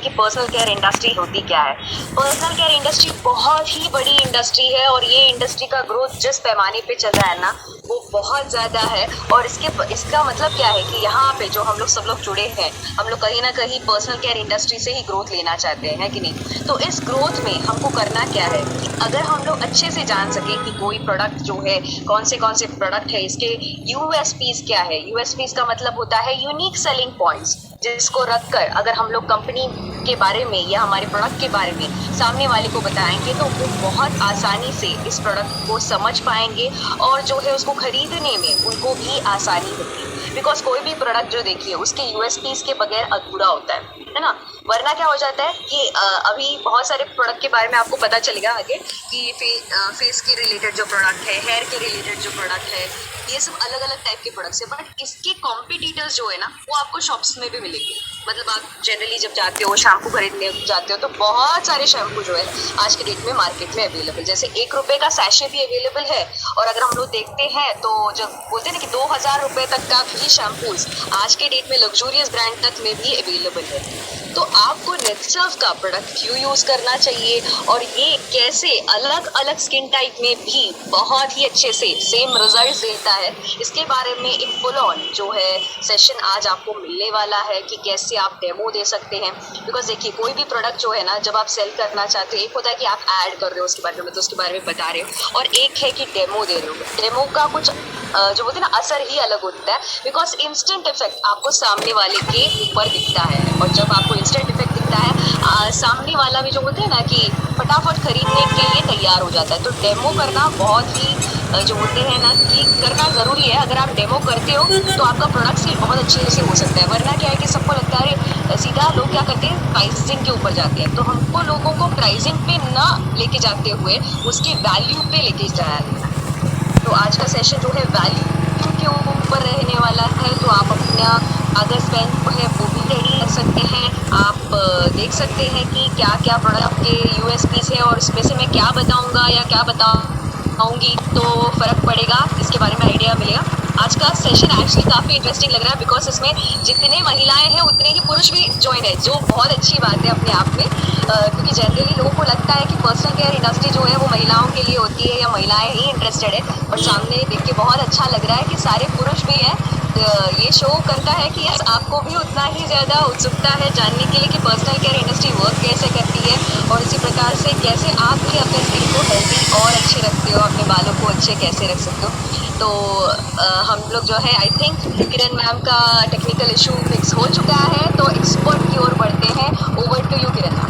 कि personal care industry होती क्या है। पर्सनल केयर इंडस्ट्री बहुत ही बड़ी इंडस्ट्री है और ये इंडस्ट्री का ग्रोथ जिस पैमाने पे चल रहा है ना वो बहुत ज़्यादा है। और इसका मतलब क्या है कि यहाँ पे जो हम लोग सब लोग जुड़े हैं, हम लोग कहीं ना कहीं पर्सनल केयर इंडस्ट्री से ही ग्रोथ लेना चाहते हैं, है कि नहीं। तो इस ग्रोथ में हमको करना क्या है कि अगर हम लोग अच्छे से जान सके कि कोई प्रोडक्ट जो है कौन से प्रोडक्ट है, इसके यूएसपीज क्या है। यूएसपीज का मतलब होता है यूनिक सेलिंग पॉइंट्स, जिसको रखकर अगर हम लोग कंपनी के बारे में या हमारे प्रोडक्ट के बारे में सामने वाले को बताएंगे तो वो बहुत आसानी से इस प्रोडक्ट को समझ पाएंगे और जो है उसको खरीदने में उनको भी आसानी होगी। बिकॉज कोई भी प्रोडक्ट जो देखिए उसके यूएसपीज के बगैर अधूरा होता है ना। वरना क्या हो जाता है कि अभी बहुत सारे प्रोडक्ट के बारे में आपको पता चलेगा आगे कि फेस के रिलेटेड जो प्रोडक्ट है, हेयर के रिलेटेड जो प्रोडक्ट है, ये सब अलग अलग टाइप के प्रोडक्ट्स है। बट इसके कॉम्पिटिटर्स जो है ना वो आपको शॉप्स में भी मिलेंगे। मतलब आप जनरली जब जाते हो शैम्पू खरीदने जाते हो तो बहुत सारे शैम्पू जो है आज के डेट में मार्केट में अवेलेबल, जैसे 1 रुपए का सैशे भी अवेलेबल है। और अगर हम लोग देखते हैं तो जब बोलते हैं ना कि 2000 रुपए तक का भी शैम्पूज आज के डेट में लग्जूरियस ब्रांड तक में भी अवेलेबल है। तो आपको नेक्सर्व का प्रोडक्ट क्यों यूज करना चाहिए और ये कैसे अलग अलग स्किन टाइप में भी बहुत ही अच्छे से सेम रिजल्ट देता है, इसके बारे में एक फुल ऑन जो है सेशन आज आपको मिलने वाला है कि कैसे आप डेमो दे सकते हैं। बिकॉज देखिए कोई भी प्रोडक्ट जो है ना जब आप सेल करना चाहते हो, एक होता है कि आप ऐड कर रहे हो उसके बारे में, तो उसके बारे में बता रहे हो, और एक है कि डेमो दे रहे हो। डेमो का कुछ जो बोलते हैं ना असर ही अलग होता है। बिकॉज इंस्टेंट इफेक्ट आपको सामने वाले के ऊपर दिखता है, और जब आपको इंस्टेंट इफेक्ट दिखता है सामने वाला भी जो बोलते हैं ना कि फटाफट खरीदने के लिए तैयार हो जाता है। तो डेमो करना बहुत ही जो बोलते हैं ना कि करना ज़रूरी है। अगर आप डेमो करते हो तो आपका प्रोडक्ट सेल बहुत अच्छे से हो सकता है। वरना क्या है कि सबको लगता है सीधा लोग क्या करते हैं प्राइसिंग के ऊपर जाते हैं। तो हमको लोगों को प्राइसिंग पे ना लेके जाते हुए उसकी वैल्यू पे लेके जाना है। तो आज का सेशन जो है वैल्यू के ऊपर रहने वाला है। तो आप अपना अगर स्पेंड है वो भी रेडी कर सकते हैं। आप देख सकते हैं कि क्या क्या प्रोडक्ट के यूएसपीज है और इसमें से मैं क्या बताऊंगा या क्या बताऊंगी तो फ़र्क पड़ेगा, इसके बारे में आइडिया मिलेगा। आज का सेशन एक्चुअली काफ़ी इंटरेस्टिंग लग रहा है बिकॉज इसमें जितने महिलाएं हैं उतने ही पुरुष भी ज्वाइन है, जो बहुत अच्छी बात है अपने आप में। क्योंकि जनरली लोगों को लगता है कि पर्सनल केयर इंडस्ट्री जो है वो महिलाओं के लिए होती है या महिलाएं ही इंटरेस्टेड है, और सामने देख के बहुत अच्छा लग रहा है कि सारे पुरुष भी हैं। ये शो करता है कि आपको भी उतना ही ज़्यादा उत्सुकता है जानने के लिए कि पर्सनल केयर इंडस्ट्री वर्क कैसे करती है, और इसी प्रकार से कैसे आप भी अपने स्किन को हेल्दी और अच्छे रखते हो, अपने बालों को अच्छे कैसे रख सकते हो। तो हम लोग जो है आई थिंक किरण मैम का टेक्निकल इशू फिक्स हो चुका है, तो एक्सपर्ट की ओर बढ़ते हैं। Over to you Kiran ma'am.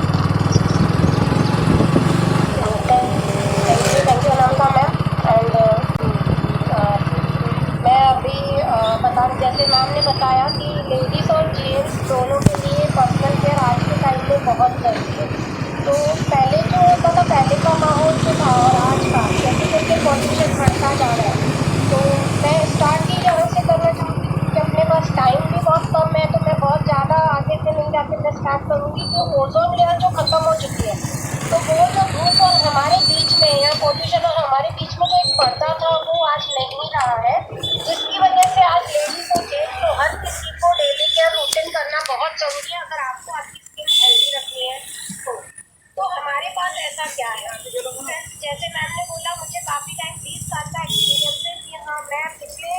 Thank you Anamika ma'am. And मैं अभी बता जैसे मैम ने बताया कि लेडीज़ और जेंट्स दोनों के लिए पर्सनल केयर आज के टाइम में बहुत ज़रूरी है। तो पहले जो होता था, पहले का माहौल जो था और आज का, जैसे जैसे पॉल्यूशन बढ़ता जा रहा है, तो मैं स्टार्ट ही यहाँ से करना चाहूँगी क्योंकि अपने पास टाइम भी बहुत कम है। तो मैं बहुत ज़्यादा आगे से नहीं जाके मैं स्टार्ट करूँगी कि ओजोन लेयर जो ख़त्म हो चुकी है, तो वो जो धूप और हमारे बीच में या पॉल्यूशन और हमारे बीच में जो एक पर्दा था वो आज नहीं रहा है, जिसकी वजह से आज लेडीज और जेंट्स को हर किसी को डेली केयर रूटीन करना बहुत जरूरी है अगर आपको आपकी स्किन हेल्दी रखनी है। तो हमारे पास ऐसा क्या है, जैसे मैम ने बोला मुझे काफ़ी टाइम 20 साल का एक्सपीरियंस है कि हाँ मैं पिछले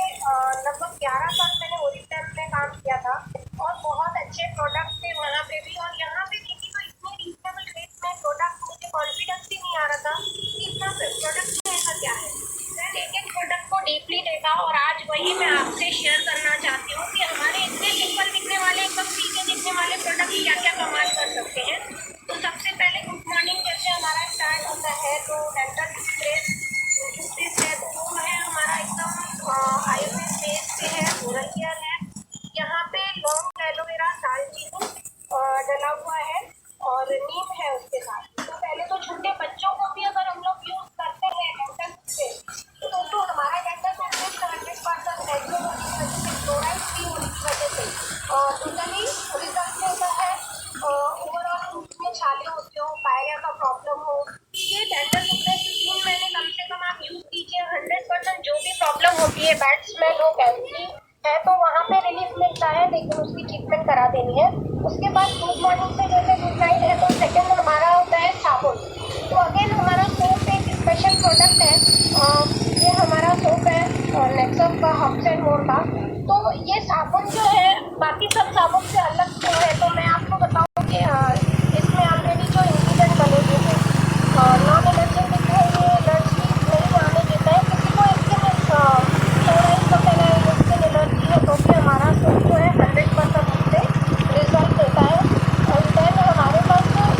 लगभग 11 साल मैंने ओरिफ्लेम में काम किया था और बहुत अच्छे प्रोडक्ट थे वहाँ पे भी, और यहाँ पे देखिए तो इतने रीजनेबल रेट में प्रोडक्ट, मुझे कॉन्फिडेंस ही नहीं आ रहा था कि इतना प्रोडक्ट में ऐसा क्या है। मैंने एक एक प्रोडक्ट को डीपली देखा और आज वही मैं आपसे शेयर करना चाहती हूँ कि हमारे इतने सिंपल दिखने वाले, एकदम फीके दिखने वाले प्रोडक्ट क्या क्या कमाल कर सकते हैं। तो सबसे पहले गुड मॉर्निंग जैसे हमारा स्टार्ट होता है तो डेंटल टूथपेस्ट है, तो वो है हमारा एकदम आयुर्वेद बेस पे है, ओरल केयर है। यहाँ पे लॉन्ग एलोवेरा दालचीनी डला हुआ है और नीम है उसके साथ। तो पहले तो छोटे बच्चों को भी अगर हम लोग यूज करते हैं डेंटल टूथपेस्ट तो दोस्तों हमारा डेंटल टूथपेस्ट 100% नेचुरल होने की वजह से, फ्लोराइड फ्री होने की वजह से टोटली रिजल्ट देता है। ओवरऑल उसमें छाले होते हो, पायरिया का प्रॉब्लम हो, ये डेंटल टूथपेस्ट 3 महीने कम से कम आप यूज कीजिए। 100% जो भी प्रॉब्लम होती है, बैड स्मेल हो, कैविटी है तो वहाँ पे रिलीफ मिलता है, लेकिन उसकी ट्रीटमेंट करा देनी है। उसके बाद गुड मॉर्निंग से जैसे प्रोडक्ट है ये हमारा सोप है नेक्सस का हब्स एंड मोर का। तो ये साबुन जो है बाकी सब साबुन से अलग क्यों है, तो मैं आपको बताऊँ कि इसमें ऑलरेडी जो इंग्रीडिएंट बने हुए हैं नॉन एलर्जेटिक है, ये एलर्जी नहीं आने देता है। किसी को स्किन सोराइस वगैरह है, स्किन एलर्जी है, तो भी हमारा सोप जो है 100% उससे रिजल्ट देता है। और देन हमारे पास इसमें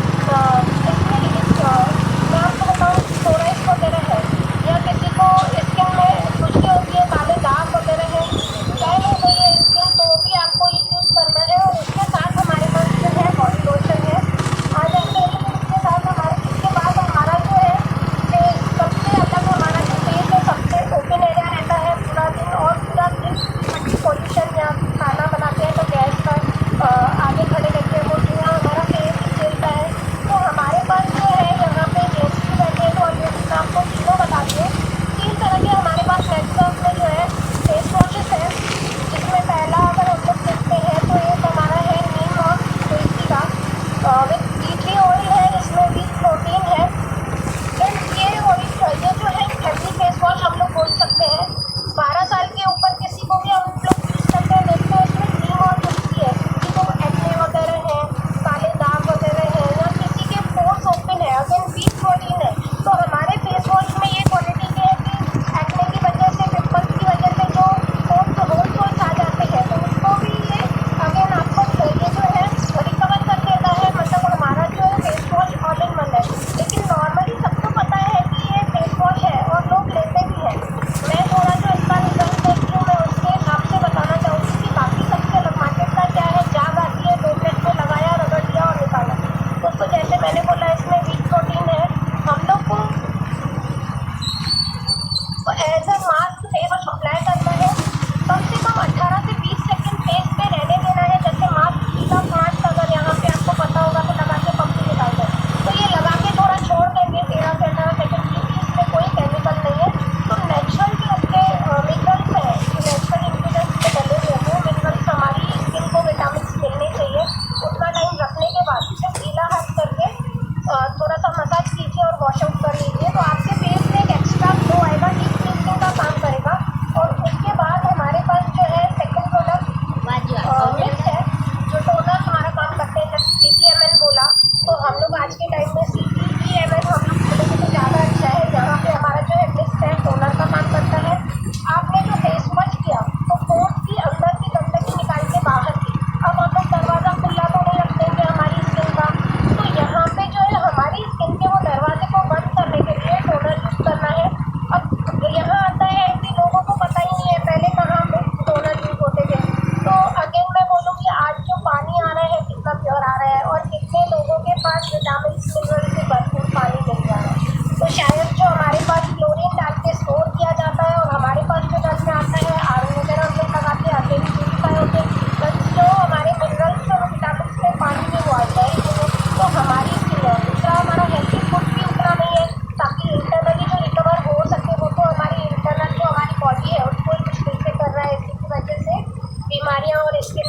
मैं आपको बताऊँ सोराइस वगैरह है या किसी को स्किन में खुजली होती है, काले दाग वगैरह है, टैन हो गई है स्किन, तो भी आपको ये यूज़ करना है। और उसके साथ हमारे पास जो है बॉडी लोशन है आ जाएंगे। लेकिन इसके साथ इसके बाद हमारा जो है फेस सबसे अलग, हमारा जो फेस है सबसे ओपन एरिया रहता है पूरा दिन। और पूरा दिन पोल्यूशन या खाना बनाते हैं तो गैस का आगे खड़े रहते हैं, वो धुआं हमारा फेस ही झेलता है। तो हमारे पास जो है यहाँ पे जेंट्स भी बैठे हैं, तो ऑलरेडी मैं आपको तीनों बता दिए। 3 तरह के हमारे पास नेक्सस में जो है फेस वॉशेस है, जिसमें पहला अगर हम लोग देखते हैं तो एक हमारा है नीम और तुलसी का विथ टी ट्री ऑयल है, इसमें विथ प्रोटीन है। देन ये जो है हेल्दी फेस वॉश हम लोग बोल सकते हैं। 12 साल के ऊपर किसी को भी हम लोग यूज़ करते हैं, देखते हैं इसमें नीम और तुलसी है। किसी को एक्ने वगैरह है, काले दाग वगैरह है, या किसी के पोर्स ओपन है, अगेन विथ प्रोटीन है। तो हमारे फेस वॉश में ये क्वालिटी ये है कि एक्ने की वजह से, पिंपल्स की वजह से जो होल्स आ जाते हैं तो उसको भी ये अगेन आपको ये जो है रिकवर कर देता है। मतलब हमारा जो है face wash all in one है। लेकिन नॉर्मली सबको पता है कि ये फेस वॉश है और लोग लेते भी हैं। मैं थोड़ा जो इसका रिजल्ट देखती हूँ मैं उसके हिसाब से बताना चाहूँगी कि बाकी सबसे अलग मार्केट का क्या है। जाग आती है, 2 मिनट में लगाया, रगड़ दिया और निकाला। दोस्तों जैसे मैंने बोला इसमें विथ प्रोटीन है। हम लोग को as a mask face wash apply करना है, कम से कम 18 से 20 सेकंड फेस पे रहने देना है। जैसे मास्क गीला मास्क अगर यहाँ पे आपको पता होगा तो लगा के पंप से निकाल दें, तो ये लगा के थोड़ा छोड़ देंगे 13 से 18 सेकंड, क्योंकि इसमें कोई केमिकल नहीं है। तो नेचुरल जो उसके मिनरल्स है, नेचुरल इंग्रीडियंट्स से बने हुए हैं, मिनरल्स हमारी स्किन को विटामिन मिलने चाहिए। उतना टाइम रखने के बाद उसे गीला हाथ करके थोड़ा सा मसाज कीजिए और वॉश आउट कर लीजिए, तो आपके फेस में एक एक्स्ट्रा ग्लो आएगा, डीप क्लींजिंग का काम करेगा। और उसके बाद हमारे पास जो है सेकंड प्रोडक्ट मिस्ट है, जो टोनर हमारा काम करते हैं। जैसे CTMN बोला तो हम लोग आज के टाइम में CTMN हम लोग बोलेंगे तो ज़्यादा अच्छा है। यहाँ पे हमारा जो है मिस्ट है, टोनर का काम करता है। आपने जो फेस वॉश किया तो पोर्स की अंदर की गंदगी निकाल के बाहर की। अब हम लोग दरवाज़ा खुला तो नहीं रख देंगे हमारी स्किन का, तो यहाँ पे जो है हमारी स्किन के वो दरवाजे को बंद करने के लिए टोनर यूज़ करना है। अब यहाँ आता है कि लोगों को पता ही नहीं है पहले कहाँ पे टोनर यूज़ होते थे। तो अगेन मैं बोलूँगी आज जो पानी आ रहा है कितना प्योर आ रहा है और कितने लोगों के पास विटामिन मिनरल से भरपूर पानी मिल रहा है। तो शायद जो हमारे पास क्लोरीन डाल के स्टोर किया जाता है और हमारे पास जो नल में आता है आर वगैरह हम लोग लगाते हैं, आगे भी प्यूरीफाई होते हैं, बस जो हमारे मिनरल्स और विटामिन में पानी में वो आ जाए तो हमारी स्किन है। दूसरा हमारा हेल्थी फूड भी उतना नहीं है, ताकि इंटरनली जो रिकवर हो सके वो तो हमारी इंटरनल जो हमारी बॉडी है उसको ही मुश्किल से कर रहा है। इसी की वजह से बीमारियाँ और स्किन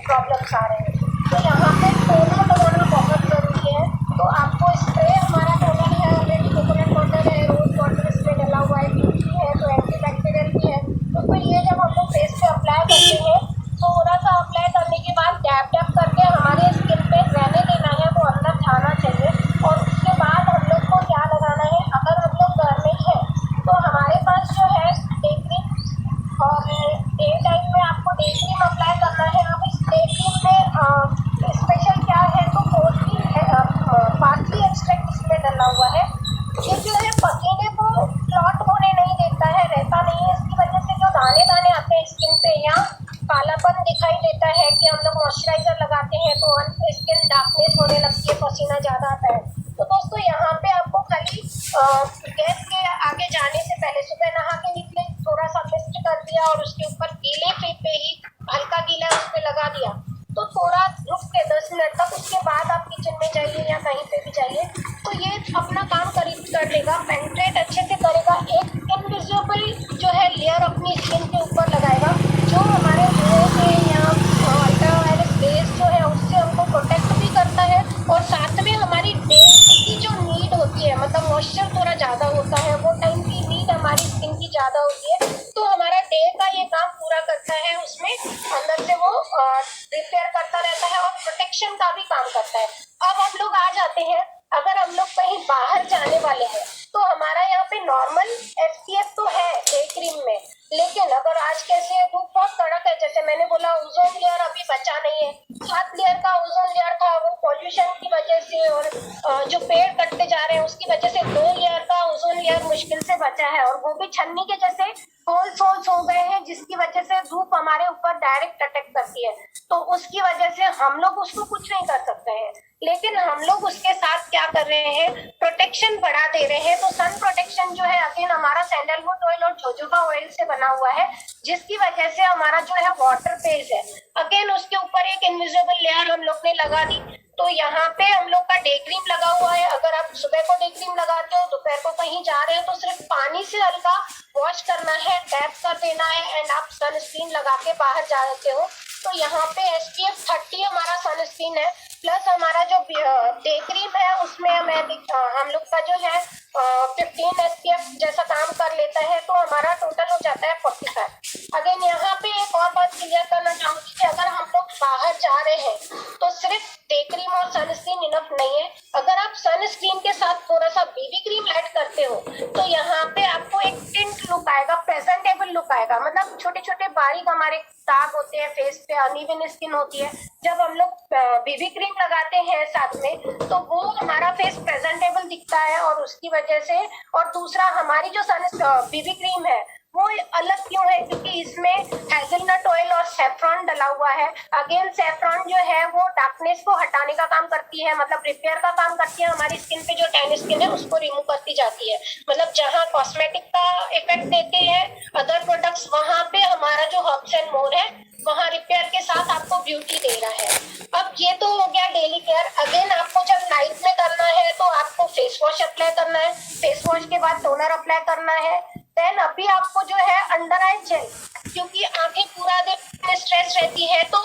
प्रॉब्लम्स आ रहे हैं। तो यहाँ पे टोनर लगाना बहुत ज़रूरी है। तो आपको स्प्रे हमारा टोनर है, ऑलरेडी कोकोनट वाटर है, रोज वाटर इसमें डला हुआ है, ब्यूटी है, तो एंटीबैक्टीरियल भी है। तो फिर ये जब हम लोग फेस पे अप्लाई करते हैं थोड़ा सा अप्लाई करने के बाद डैप डैप करके हमारे स्किन पे रहने देना है, वो अंदर जाना चाहिए। और उसके बाद हम लोग को क्या लगाना है, अगर हम लोग घर में हैं तो हमारे पास जो है डे क्रीम और डे टाइम में आपको डे क्रीम अप्लाई करना है। अब इस डे क्रीम में स्पेशल क्या है तो पार्सली एक्सट्रैक्ट इसमें डला हुआ है। ये जो है पसीने को क्लॉट होने नहीं देता है, रहता नहीं है। इसकी वजह से जो दाने दाने आते हैं स्किन पे या कालापन दिखाई देता है कि हम लोग मॉइस्चराइजर लगाते हैं तो स्किन डार्कनेस होने लगती है, पसीना ज़्यादा आता है। तो दोस्तों यहाँ पे आपको खाली गैस के आगे जाने से पहले सुबह नहा के निकले, थोड़ा सा मिस्ट कर दिया और उसके ऊपर गीले फेस पे ही हल्का गीला उस पर लगा दिया, तो थोड़ा रुक के 10 मिनट तक, उसके बाद आप किचन में जाइए या कहीं पे भी जाइए, तो ये अपना काम कर देगा, पेनिट्रेट अच्छे से करेगा। एक इनविजिबल जो है लेयर अपनी स्किन के ऊपर लगाएगा, जो हमारे धुएं से या अल्ट्रावायलेट रेज जो है उससे हमको प्रोटेक्ट भी करता है। और साथ में हमारी डे की जो नीड होती है, मतलब मॉइस्चर थोड़ा ज़्यादा होता है, वो काम करता है। अब हम लोग आ जाते हैं, अगर हम लोग कहीं बाहर जाने वाले हैं तो हमारा यहाँ पे नॉर्मल एसपीएफ तो है डे क्रीम में, लेकिन अगर आज कैसे है, धूप बहुत कड़क है, जैसे मैंने बोला ओजोन लेयर अभी बचा नहीं है। 7 लेयर का ओजोन लेयर था, वो पॉल्यूशन की वजह से और जो पेड़ कटते जा रहे हैं उसकी वजह से 2 लेयर का ओजोन लेयर मुश्किल से बचा है, और वो भी छन्नी के जैसे होल्स हो गए हैं, जिसकी वजह से धूप हमारे ऊपर डायरेक्ट अटैक करती है। तो उसकी वजह से हम लोग उसको कुछ नहीं कर सकते हैं, लेकिन हम लोग उसके साथ क्या कर रहे हैं, प्रोटेक्शन बढ़ा दे रहे हैं। तो सन प्रोटेक्शन जो है अगेन हमारा सैंडलवुड ऑयल और जोजोबा ऑयल से बना हुआ है, जिसकी वजह से हमारा जो है वाटर बेस है, अगेन उसके ऊपर एक इनविजिबल लेयर हम लोग ने लगा दी। तो यहाँ पे हम लोग का डे क्रीम लगा हुआ है। अगर आप सुबह को डे क्रीम लगाते हो, दोपहर को कहीं जा रहे हो, तो सिर्फ पानी से हल्का वॉश करना है, डैप कर देना है, एंड आप सनस्क्रीन लगा के बाहर जाते हो। तो यहाँ पे SPF 30 हमारा सनस्क्रीन है, प्लस हमारा जो डे क्रीम है उसमें हम लोग का जो है 15 SPF जैसा काम कर लेता है, तो हमारा टोटल हो जाता है 45। अगेन यहाँ पे एक और बात क्लियर करना चाहूंगी कि अगर हम लोग बाहर जा रहे हैं तो सिर्फ डे क्रीम और सनस्क्रीन इनफ नहीं है। अगर आप सनस्क्रीन के साथ थोड़ा सा बीबी क्रीम ऐड करते हो तो यहाँ पे आपको एक टिंट लुक आएगा, प्रेजेंटेबल लुक आएगा। मतलब छोटे छोटे बारीक हमारे दाग होते हैं फेस पे, अनइवन स्किन होती है, जब हम लोग बीबी क्रीम लगाते हैं साथ में तो वो हमारा फेस प्रेजेंटेबल दिखता है। और उसकी वजह से, और दूसरा हमारी जो बीबी क्रीम है वो अलग क्यों है, क्योंकि इसमें हेजलनट ऑयल और सेफ्रॉन डला हुआ है। अगेन सेफ्रॉन जो है वो डार्कनेस को हटाने का काम करती है, मतलब रिपेयर का काम करती है, हमारी स्किन पे जो टैन स्किन है उसको रिमूव करती जाती है। मतलब जहाँ कॉस्मेटिक का इफेक्ट देते हैं अदर प्रोडक्ट्स, वहां पे हमारा जो हर्ब्स एंड मोर है वहाँ रिपेयर के साथ आपको ब्यूटी दे रहा है। अब ये तो हो गया डेली केयर। अगेन आपको जब नाइट में करना है तो आपको फेस वॉश अप्लाई करना है, फेस वॉश के बाद टोनर अप्लाई करना है। देन अभी आपको जो है अंडर आई जेल, क्योंकि आंखें पूरा दिन स्ट्रेस रहती है, तो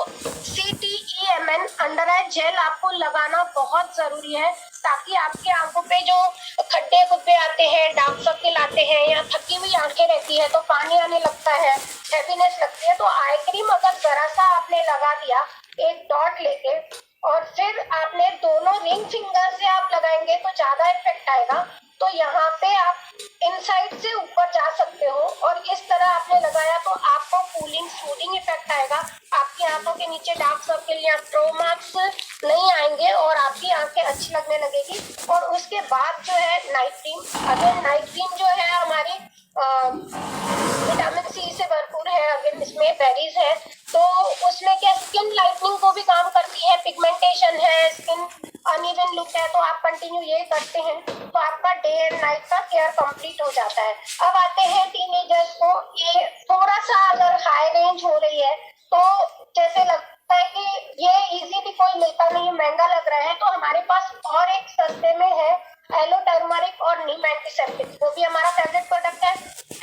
CTEMN अंडर आई जेल आपको लगाना बहुत जरूरी है, ताकि आपकी आंखों पे जो खड्डे खुद्दे आते हैं, डार्क सर्किल आते हैं, या थकी हुई आंखें रहती है तो पानी आने लगता है, हैवीनेस लगती है, तो आई क्रीम अगर जरा सा आपने लगा दिया एक डॉट लेके, और फिर आपने दोनों रिंग फिंगर से आप लगाएंगे तो ज्यादा इफेक्ट आएगा। तो यहाँ पे आप इनसाइड से ऊपर जा सकते हो, और इस तरह आपने लगाया तो आपको कूलिंग सूदिंग इफेक्ट आएगा। आपकी आंखों के नीचे डार्क सर्किल या प्रो मार्क्स नहीं आएंगे और आपकी आंखें अच्छी लगने लगेगी। और उसके बाद जो है नाइट क्रीम, अगर नाइट क्रीम जो है हमारी विटामिन सी से भरपूर है, अगर इसमें बेरीज है, तो उसमें क्या स्किन लाइटनिंग को भी काम करती है, पिगमेंटेशन है, स्किन अनइवन लुक है, तो आप कंटिन्यू ये करते हैं तो आपका डे एंड नाइट का केयर कंप्लीट हो जाता है। अब आते हैं टीनेजर्स को, ये थोड़ा सा अगर हाई रेंज हो रही है तो जैसे लगता है कि ये इजीली कोई लेता नहीं, महंगा लग रहा है, तो हमारे पास और एक सस्ते में है एलो टर्मरिक और नीम एंटीसेप्टिक, वो भी हमारा फेवरेट प्रोडक्ट है।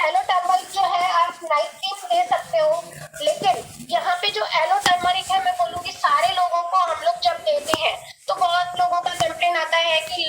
एलो टर्मरिक जो है आप नाइट क्रीम ले सकते हो, लेकिन यहाँ पे जो एलो टर्मरिक है, मैं बोलूंगी सारे लोगों को हम लोग जब देते हैं तो बहुत लोगों का कंप्लेन आता है कि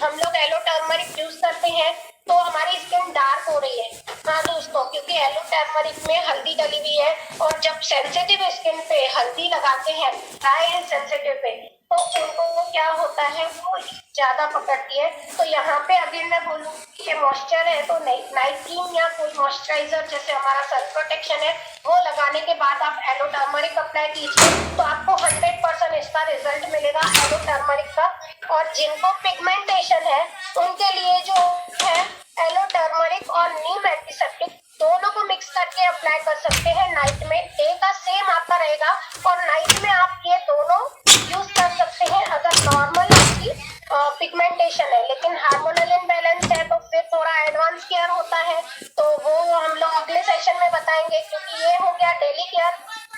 हम लोग एलो टर्मरिक यूज करते हैं तो हमारी स्किन डार्क हो रही है। हाँ दोस्तों, क्योंकि एलो टर्मरिक में हल्दी डली हुई है, और जब सेंसिटिव स्किन पे हल्दी लगाते हैं, ड्राई एंड सेंसिटिव पे, तो उनको वो क्या होता है, वो ज्यादा पकड़ती है। तो यहाँ पे अगर मैं बोलूँ कि ये मॉइस्चर है तो नाइट क्रीम या कोई मॉइस्चराइजर जैसे हमारा सन प्रोटेक्शन है वो लगाने के बाद आप एलो टर्मरिक अप्लाई कीजिए, तो आपको 100% इसका रिजल्ट मिलेगा एलो टर्मरिक का। और जिनको पिगमेंटेशन है उनके लिए जो है एलो टर्मरिक और नीम एंटीसेप्टिक दोनों को मिक्स करके अप्लाई कर सकते हैं नाइट में। डे का सेम आपका रहेगा और नाइट में आप ये दोनों यूज कर सकते हैं अगर नॉर्मल आपकी पिगमेंटेशन है। लेकिन हार्मोनल इम्बैलेंस है तो फिर थोड़ा एडवांस केयर होता है, तो वो हम लोग अगले सेशन में बताएंगे, क्योंकि ये हो गया डेली केयर।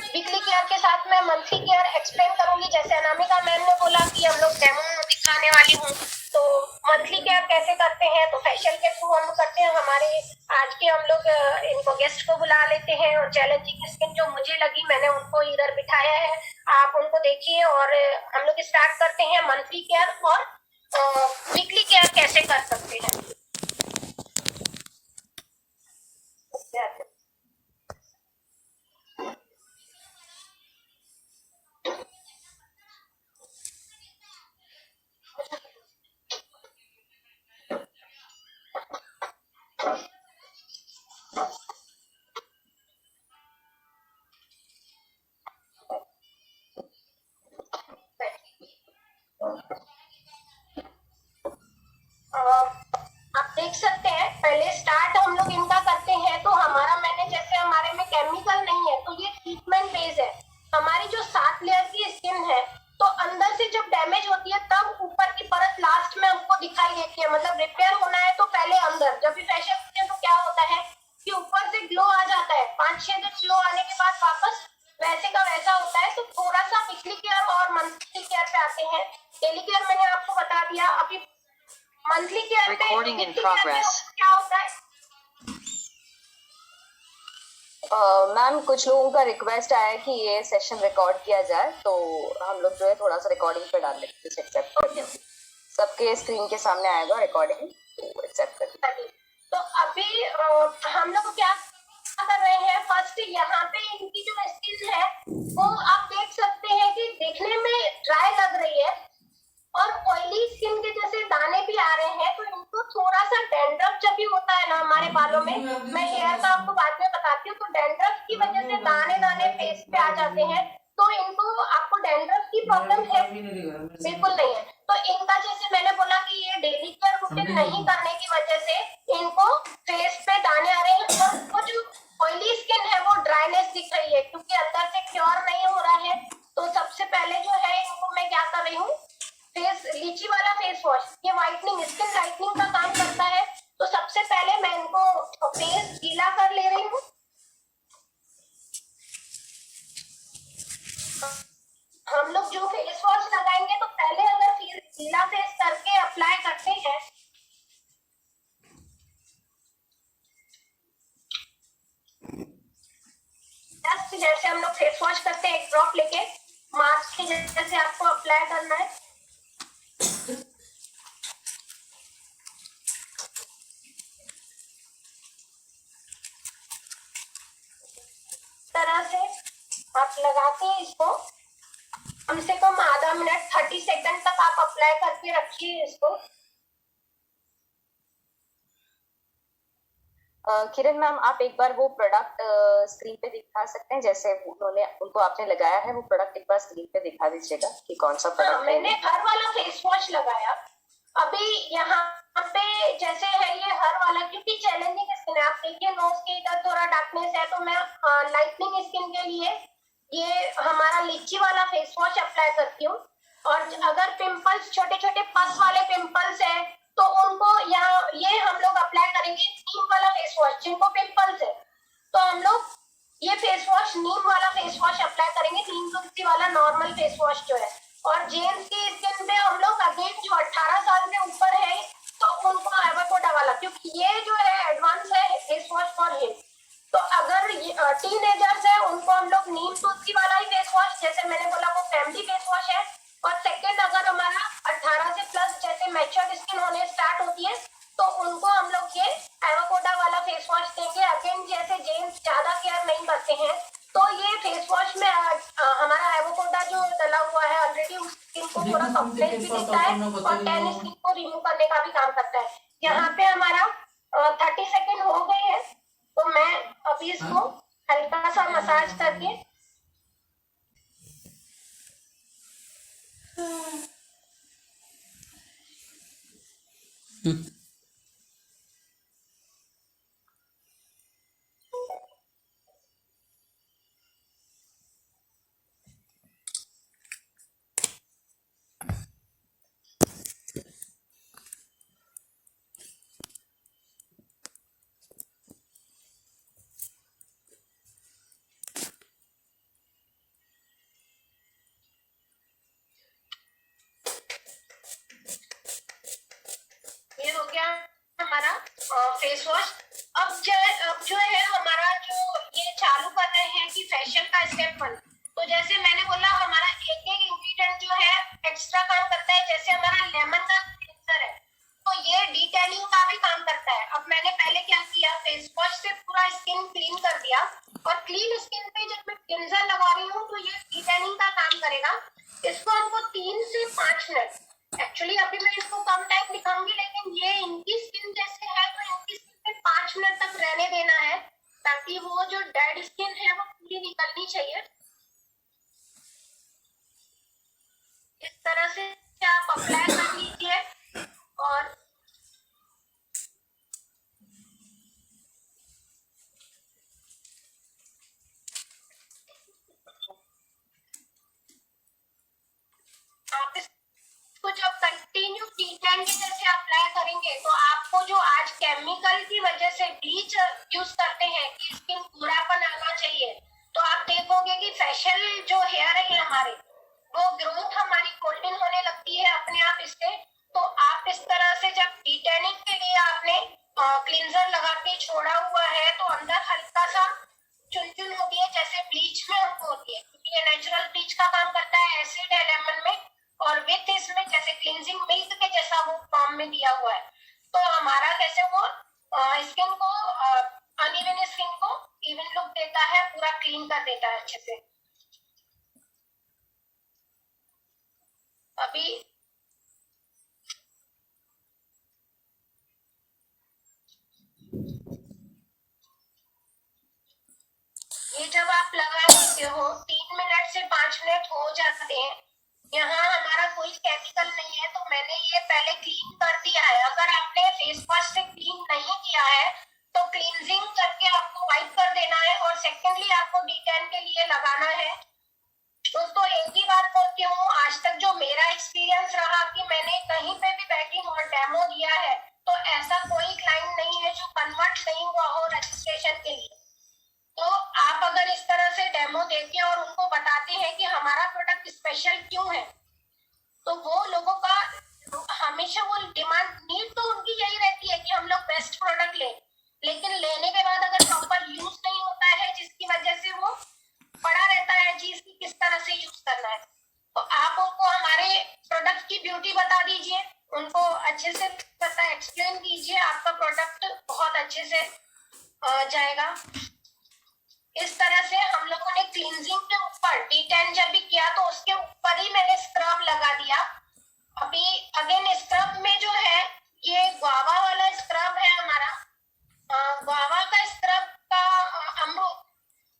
वीकली केयर के साथ मैं मंथली केयर एक्सप्लेन करूंगी। जैसे अनामिका मैम ने बोला कि हम लोग डेमो दिखाने वाली हूँ, तो मंथली केयर कैसे करते हैं, तो फेशियल के थ्रू हम करते हैं। हमारे आज के हम लोग इनको गेस्ट को बुला लेते हैं, और चैलेंजिंग स्किन जो मुझे लगी मैंने उनको इधर बिठाया है, आप उनको देखिए। और हम लोग स्टार्ट करते हैं मंथली केयर और वीकली केयर कैसे कर सकते हैं। आप देख सकते हैं, पहले स्टार्ट हम लोग इनका करते हैं तो हमारा, मैंने जैसे हमारे में केमिकल नहीं है तो ये ट्रीटमेंट बेस है। हमारी जो 7 लेयर की स्किन है तो अंदर से जब डैमेज होती है तब ऊपर की परत लास्ट में हमको दिखाई देती है। मतलब रिपेयर होना है तो पहले अंदर, जब भी फेशियल करते हैं तो क्या होता है कि ऊपर से ग्लो आ जाता है, 5-6 दिन ग्लो आने के बाद वापस वैसे का वैसा होता है। तो थोड़ा सा वीकली केयर और मंथली केयर पे आते हैं। डेली केयर मैंने आपको बता दिया। अभी मंथली केयर पे, Recording in weekly care पे progress. क्या होता है? मैम कुछ लोगों का रिक्वेस्ट आया है कि ये सेशन रिकॉर्ड किया जाए, तो हम लोग जो है थोड़ा सा रिकॉर्डिंग पे डाल लेते हैं, एक्सेप्ट कर Okay. सबके स्क्रीन के सामने आएगा रिकॉर्डिंग, तो एक्सेप्ट कर चलिए, तो अभी हम लोग क्या कर रहे हैं, फर्स्ट यहाँ पे इनकी जो स्किन है वो आप देख सकते हैं कि देखने में ड्राई लग रही है और ऑयली स्किन के जैसे दाने भी आ रहे हैं। तो इनको थोड़ा सा डैंड्रफ जब भी होता है ना हमारे बालों में, मैं हेयर का आपको बाद में बताती हूँ, तो डैंड्रफ की वजह से दाने दाने फेस पे आ जाते हैं। तो इनको, आपको डैंड्रफ की प्रॉब्लम है? बिल्कुल नहीं है। तो इनका जैसे मैंने बोला कि ये डेली केयर रूटीन नहीं करने की वजह से इनको फेस पे दाने आ रहे हैं और वो जो ऑयली स्किन है वो ड्राइनेस दिख रही है क्योंकि अंदर से क्योर नहीं हो रहा है। तो सबसे पहले जो है इनको मैं क्या कर रही हूँ, फेस लीची वाला फेस वॉश, ये व्हाइटनिंग, स्किन लाइटनिंग का काम करता है। तो सबसे पहले मैं इनको फेस गीला कर ले रही हूँ। हम लोग जो फेस वॉश लगाएंगे तो पहले अगर गीला फेस करके अप्लाई करते हैं, जस्ट जैसे हम लोग फेस वॉश करते हैं, एक ड्रॉप लेके मास्क के जैसे आपको अप्लाई करना है। तरह से आप लगाते हैं इसको, कम से कम आधा मिनट 30 सेकंड तक आप अप्लाई करके रखिए इसको। किरण मैम, आप एक बार वो प्रोडक्ट स्क्रीन पे दिखा सकते हैं, जैसे उनको आपने लगाया है वो प्रोडक्ट एक बार स्क्रीन पे दिखा दीजिएगा कि कौन सा प्रोडक्ट है। मैंने हर वाला फेस वॉश लगाया। अभी यहाँ पे जैसे है ये हर वाला, क्योंकि चैलेंजिंग स्किन है, आप देखिए नोज के इधर थोड़ा डार्कनेस है, तो मैं लाइटनिंग स्किन के लिए ये हमारा लीची वाला फेस वॉश अप्लाई करती हूँ। और अगर पिंपल्स, छोटे छोटे पस वाले पिंपल्स है तो उनको यहाँ ये हम लोग अप्लाई करेंगे नीम वाला फेस वॉश। जिनको पिंपल्स है तो हम लोग ये फेस वॉश, नीम वाला फेस वॉश अप्लाई करेंगे, नीम तुलसी वाला नॉर्मल फेस वॉश जो है। और जेंट्स की स्किन पे हम लोग अगेन जो 18 साल से ऊपर है तो उनको एवोकाडो वाला, क्योंकि ये जो है एडवांस है फेस वॉश फॉर हिम। तो अगर टीनेजर्स है उनको हम लोग नीम तुलसी वाला ही फेस वॉश, जैसे मैंने बोला वो फैमिली फेस वॉश है। और सेकेंड, अगर हमारा 18 से प्लस जैसे मैच्योर्ड स्किन होने स्टार्ट होती है तो उनको हम लोग ये एवोकाडो वाला फेस वॉश देंगे। अगेन जैसे जेंट्स ज्यादा केयर नहीं करते हैं तो ये फेस वॉश में हमारा एवोकाडो जो डला हुआ है ऑलरेडी, उस स्किन को थोड़ा सॉफ्टनेस भी देता है और टैन स्किन को रिमूव करने का भी काम करता है। यहाँ पे हमारा 30 सेकेंड हो गए हैं तो मैं अभी इसको हल्का सा मसाज करके ये हो गया हमारा फेस वॉश। अब जो है हमारा जो ये चालू कर रहे हैं कि फेशियल का स्टेप 1। तो जैसे मैंने बोला हमारा एक एक इंग्रेडिएंट जो है एक्स्ट्रा काम करता है। जैसे हमारा लेमन का क्लींजर है तो ये डिटेनिंग का भी काम करता है। अब मैंने पहले क्या किया, फेस वॉश से पूरा स्किन क्लीन कर दिया और क्लीन स्किन पे जब मैं क्लींजर लगा रही हूँ तो ये डिटेनिंग का काम करेगा। इसको हमको 3 से 5 मिनट, एक्चुअली अभी मैं इसको कम टाइम दिखाऊंगी लेकिन ये इनकी स्किन जैसे है तो इनकी स्किन पे 5 मिनट तक रहने देना है ताकि वो जो डेड स्किन है वो पूरी निकलनी चाहिए। इस तरह से आप अप्लाई कर लीजिए। और आप इसको जब कंटिन्यू टी10 के जैसे अप्लाई करेंगे तो आपको जो आज केमिकल की वजह से ब्लीच यूज करते हैं कि स्किन गोरापन आना चाहिए, तो आप देखोगे कि फेशियल जो हेयर है हमारे, वो ग्रोथ हमारी गोल्डन होने लगती है अपने आप इससे। तो आप इस तरह से जब डिटेनिंग के लिए आपने क्लींजर लगा के छोड़ा हुआ है तो अंदर हल्का सा चुन चुन होती है जैसे ब्लीच में हमको होती है, क्योंकि ये नेचुरल ब्लीच का काम करता है, एसिड है लेमन में, और विथ इसमें जैसे क्लींजिंग मिल्क के जैसा वो फॉर्म में दिया हुआ है। तो हमारा कैसे वो स्किन को अनइवन स्किन को इवन लुक देता है, पूरा क्लीन कर देता है अच्छे से। अभी ये जब आप लगा लेते हो 3 मिनट से 5 मिनट हो जाते हैं, यहाँ हमारा कोई केमिकल नहीं है, तो मैंने ये पहले क्लीन कर दिया है। अगर आपने फेस वॉश से क्लीन नहीं किया है तो क्लींजिंग करके आपको वाइप कर देना है, और सेकेंडली आपको डी10 के लिए लगाना है। दोस्तों एक ही बात बोलती हूँ, आज तक जो मेरा एक्सपीरियंस रहा कि मैंने कहीं पे भी बैठी हूँ और डेमो दिया है, तो ऐसा कोई क्लाइंट नहीं है जो कन्वर्ट नहीं हुआ हो रजिस्ट्रेशन के लिए। तो आप अगर इस तरह से डेमो देके और उनको बताते हैं कि हमारा प्रोडक्ट स्पेशल क्यों है, तो वो लोगों का हमेशा वो डिमांड, नीड तो उनकी यही रहती है कि हम लोग बेस्ट प्रोडक्ट लें, लेकिन लेने के बाद अगर प्रॉपर यूज नहीं होता है, जिसकी वजह से वो पड़ा रहता है जी इसकी किस तरह से यूज करना है, तो आप उनको हमारे प्रोडक्ट की ब्यूटी बता दीजिए, उनको अच्छे से पता एक्सप्लेन कीजिए, आपका प्रोडक्ट बहुत अच्छे से जाएगा। इस तरह से हम लोगों ने क्लींजिंग के ऊपर डी10 जब भी किया तो उसके ऊपर ही मैंने स्क्रब लगा दिया। अभी अगेन स्क्रब में जो है ये गुआवा वाला स्क्रब है हमारा। गुआवा का स्क्रब का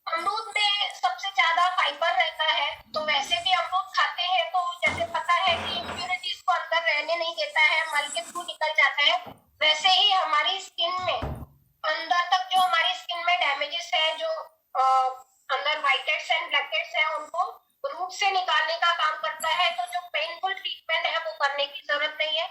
अमरूद में सबसे ज्यादा फाइबर रहता है, तो वैसे भी अमरूद खाते हैं तो जैसे पता है कि इम्प्यूरिटीज को अंदर रहने नहीं देता है, मल के थ्रू निकल जाता है, वैसे ही हमारी स्किन में अंदर तक जो हमारी स्किन में डैमेजेस है, जो अंदर white heads and black heads है, उनको रूट से निकालने का काम करता है। तो जो पेनफुल ट्रीटमेंट है वो करने की जरूरत नहीं है।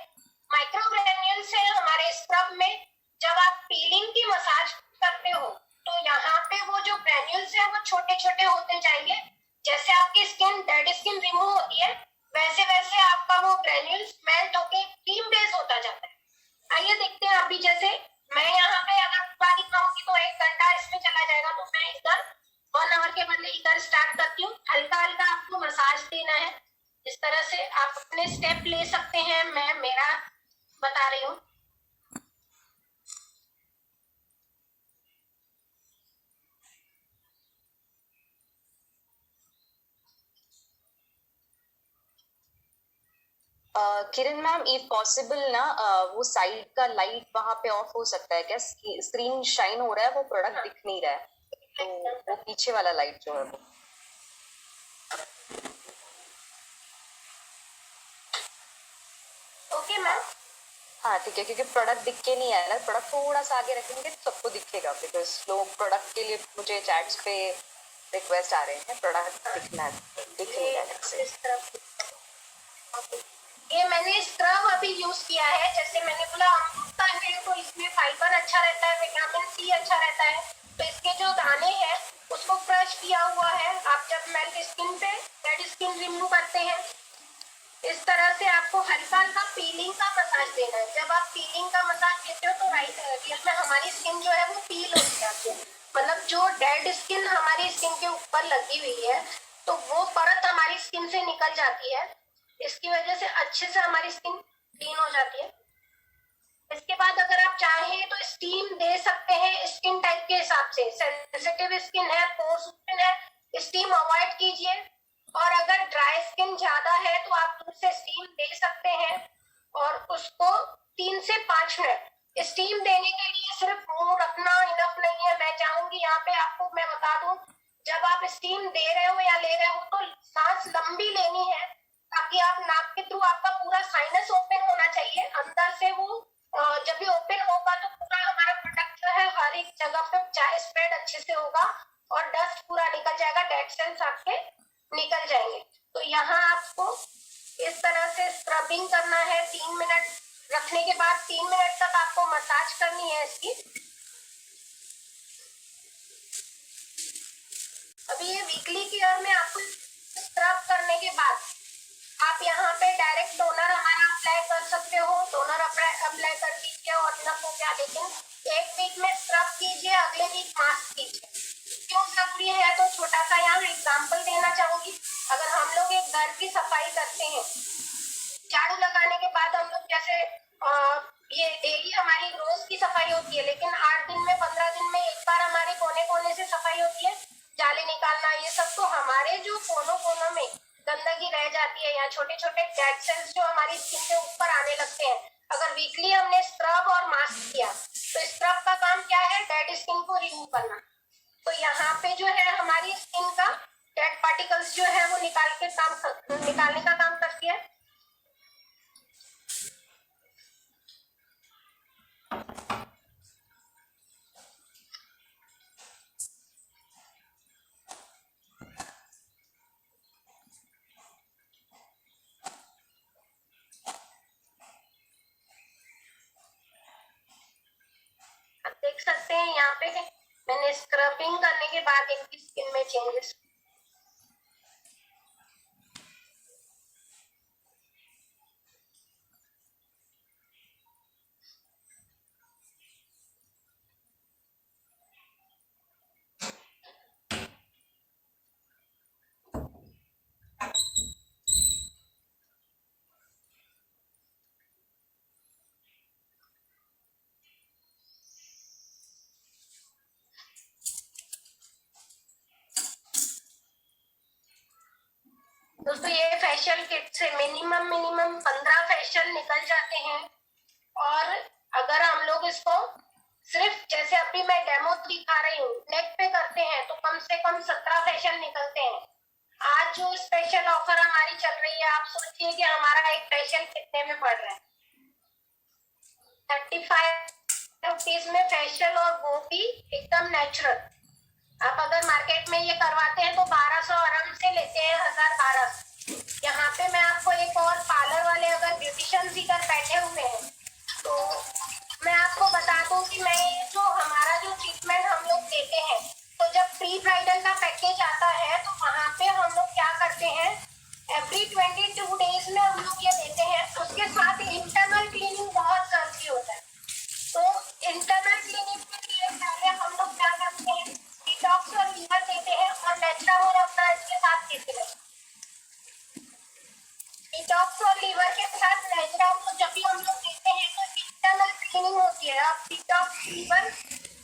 माइक्रोग्रेन्यूल्स है हमारे स्क्रब में, जब आप पीलिंग की मसाज करते हो तो यहाँ पे वो जो ग्रेन्यूल्स है वो छोटे छोटे होते जाएंगे, जैसे आपकी स्किन डेड स्किन रिमूव होती है वैसे वैसे आपका वो ग्रेन्यूल्स मेल्ट होके क्रीम बेस होता जाता है। आइए देखते हैं अभी, जैसे मैं यहाँ पे अगर पूरा दिखाऊंगी तो 1 घंटा इसमें चला जाएगा, तो मैं इधर 1 आवर के बदले इधर स्टार्ट करती हूँ। हल्का हल्का आपको मसाज देना है, इस तरह से आप अपने स्टेप ले सकते हैं, मैं मेरा बता रही हूँ। किरण मैम, इफ पॉसिबल ना वो साइड का लाइट वहां पे ऑफ हो सकता है क्या? स्क्रीन शाइन हो रहा है, वो प्रोडक्ट दिख नहीं रहा है, तो वो पीछे वाला लाइट जो है वो। ओके मैम, हाँ ठीक है, क्योंकि प्रोडक्ट दिख के नहीं आया ना, प्रोडक्ट थोड़ा सा आगे रखेंगे तो सबको दिखेगा, बिकॉज लोग प्रोडक्ट के लिए मुझे चैट्स पे रिक्वेस्ट आ रहे हैं, प्रोडक्ट दिखना दिख नहीं रहा है। इस तरफ ये मैंने स्क्रब अभी यूज किया है, जैसे मैंने बोला अमरूद का है तो इसमें फाइबर अच्छा रहता है, विटामिन सी अच्छा रहता है, तो इसके जो दाने हैं उसको क्रश किया हुआ है। आप जब मेल्ट स्किन पे डेड स्किन रिमूव करते हैं, इस तरह से आपको हल्का हल्का पीलिंग का मसाज देना है। जब आप पीलिंग का मसाज देते हो तो रियल में हमारी स्किन जो है वो पील हो जाती है, मतलब जो डेड स्किन हमारी स्किन के ऊपर लगी हुई है तो वो परत हमारी स्किन से निकल जाती है, इसकी वजह से अच्छे से हमारी स्किन क्लीन हो जाती है। इसके बाद अगर आप चाहें तो स्टीम दे सकते हैं स्किन टाइप के हिसाब से, सेंसिटिव स्किन है, पोर्स स्किन है, स्टीम अवॉइड कीजिए, और अगर ड्राई स्किन ज्यादा है तो आप दूर से स्टीम दे सकते हैं, और उसको 3 से 5 मिनट स्टीम देने के लिए सिर्फ मुंह रखना इनफ नहीं है। मैं चाहूंगी यहाँ पे आपको मैं बता दूं, जब आप स्टीम दे रहे हो या ले रहे हो तो सांस लंबी लेनी है, ताकि ताकि आप नाक के थ्रू आपका पूरा साइनस ओपन होना चाहिए अंदर से। वो जब भी ओपन होगा तो पूरा हमारा प्रोडक्ट जो है हर एक जगह पे चाहे स्प्रेड अच्छे से होगा और डस्ट पूरा निकल जाएगा, डेड सेल्स आपके निकल जाएंगे। तो यहाँ आपको इस तरह से स्क्रबिंग करना है। 3 मिनट रखने के बाद 3 मिनट तक आपको मसाज करनी है इसकी। अभी ये वीकली केयर में आपको स्क्रब करने के बाद आप यहाँ पे डायरेक्ट टोनर हमारा अप्लाई कर सकते हो। टोनर अप्लाई कर दीजिए और इनफ हो गया, लेकिन एक वीक में स्क्रब कीजिए, अगले वीक मास्क कीजिए। क्यों जरूरी है तो छोटा सा यहाँ एग्जाम्पल देना चाहूंगी। अगर हम लोग एक घर की सफाई करते हैं, झाड़ू लगाने के बाद हम लोग जैसे ये डेली हमारी रोज की सफाई होती है, लेकिन 8 दिन में 15 दिन में एक बार हमारे कोने कोने से सफाई होती है, जाली निकालना ये सब। तो हमारे जो कोनों कोनों में गंदगी रह जाती है या छोटे छोटे डेड सेल्स जो हमारी स्किन के ऊपर आने लगते हैं, अगर वीकली हमने स्क्रब और मास्क किया तो स्क्रब का काम क्या है, डेड स्किन को रिमूव करना। तो यहाँ पे जो है हमारी स्किन का डेड पार्टिकल्स जो है वो निकालने का काम करती है। आप देख सकते हैं यहाँ पे मैंने स्क्रबिंग करने के बाद इनकी स्किन में चेंजेस। दोस्तों ये फेशियल किट से मिनिमम 15 फेशियल निकल जाते हैं। और अगर हम लोग इसको सिर्फ जैसे अभी मैं डेमो दिखा रही हूँ नेक पे करते हैं तो कम से कम 17 फेशियल निकलते हैं। आज जो स्पेशल ऑफर हमारी चल रही है, आप सोचिए कि हमारा एक फेशियल कितने में पड़ रहा है। 35 रुपीज में फेशियल, और वो भी एकदम नेचुरल। आप अगर मार्केट में ये करवाते हैं तो 1200 आराम से लेते हैं, 1000-1200। यहाँ पे मैं आपको एक और पार्लर वाले अगर ब्यूटिशियन इधर बैठे हुए हैं तो मैं आपको बता दूं कि मैं जो हमारा जो ट्रीटमेंट हम लोग देते हैं, तो जब प्री ब्राइडल का पैकेज आता है तो वहाँ पे हम लोग क्या करते हैं, एवरी 22 डेज में हम लोग ये देते हैं। उसके साथ इंटरनल क्लीनिंग बहुत जरूरी होता है। तो इंटरनल क्लीनिंग के लिए पहले हम लोग क्या करते हैं, डिटॉक्स और लीवर देते हैं और नेचुरामोर अपना इसके साथ देते हैं। डिटॉक्स और लीवर के साथ नेचुरामोर जब भी हम लोग देते हैं तो इंटरनल क्लीनिंग होती है। अब डिटॉक्स लीवर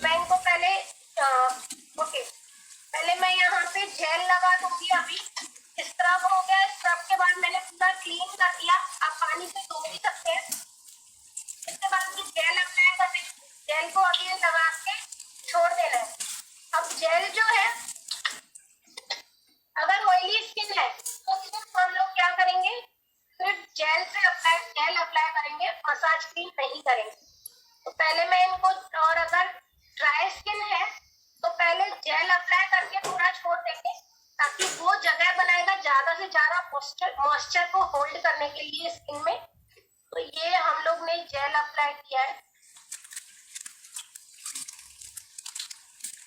मैं इनको पहले पहले मैं यहाँ पे जेल लगा दूंगी। अभी स्क्रब हो गया, स्क्रब के बाद मैंने पूरा क्लीन कर दिया। आप पानी से धो भी सकते हैं। इसके बाद जो जेल अप्लाई करते हैं, जेल को अभी लगा के छोड़ देना है। अब जेल जो है, अगर ऑयली स्किन है तो सिर्फ हम लोग क्या करेंगे, सिर्फ जेल अप्लाई करेंगे, मसाज क्रीम नहीं करेंगे। तो पहले मैं इनको, और अगर ड्राई स्किन है तो पहले जेल अप्लाई करके पूरा छोड़ देंगे, ताकि वो जगह बनाएगा ज्यादा से ज्यादा मॉइस्चर को होल्ड करने के लिए स्किन में। तो ये हम लोग ने जेल अप्लाई किया है।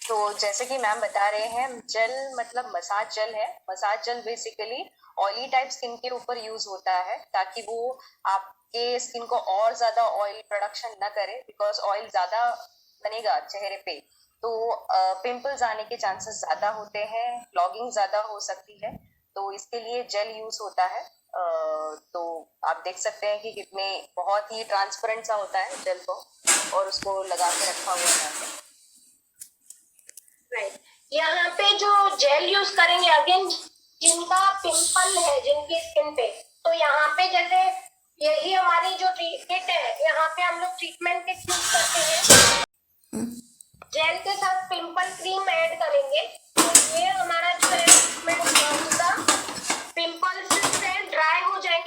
तो जैसे कि मैम बता रहे हैं, जेल मतलब मसाज जेल है। Massage gel basically oily type skin के ऊपर यूज होता है, ताकि वो आपके स्किन को और ज्यादा ऑयल प्रोडक्शन न करे। बिकॉज ऑयल ज्यादा बनेगा चेहरे पे तो पिंपल्स आने के चांसेस ज्यादा होते हैं, क्लॉगिंग ज्यादा हो सकती है। तो इसके लिए जेल यूज होता है। तो आप देख सकते हैं कि कितने बहुत ही ट्रांसपेरेंट सा होता है जेल को, और उसको लगा के रखा हुआ है। राइट, यहाँ पे जो जेल यूज करेंगे, अगेन जिनका पिंपल है जिनकी स्किन पे, तो यहाँ पे जैसे यही हमारी जो किट है, यहाँ पे हम लोग ट्रीटमेंट किट यूज करते हैं। जेल के साथ पिंपल क्रीम ऐड करेंगे तो ये हमारा जो है ट्रीटमेंट पूरा पिंपल्स से ड्राई हो जाएंगे।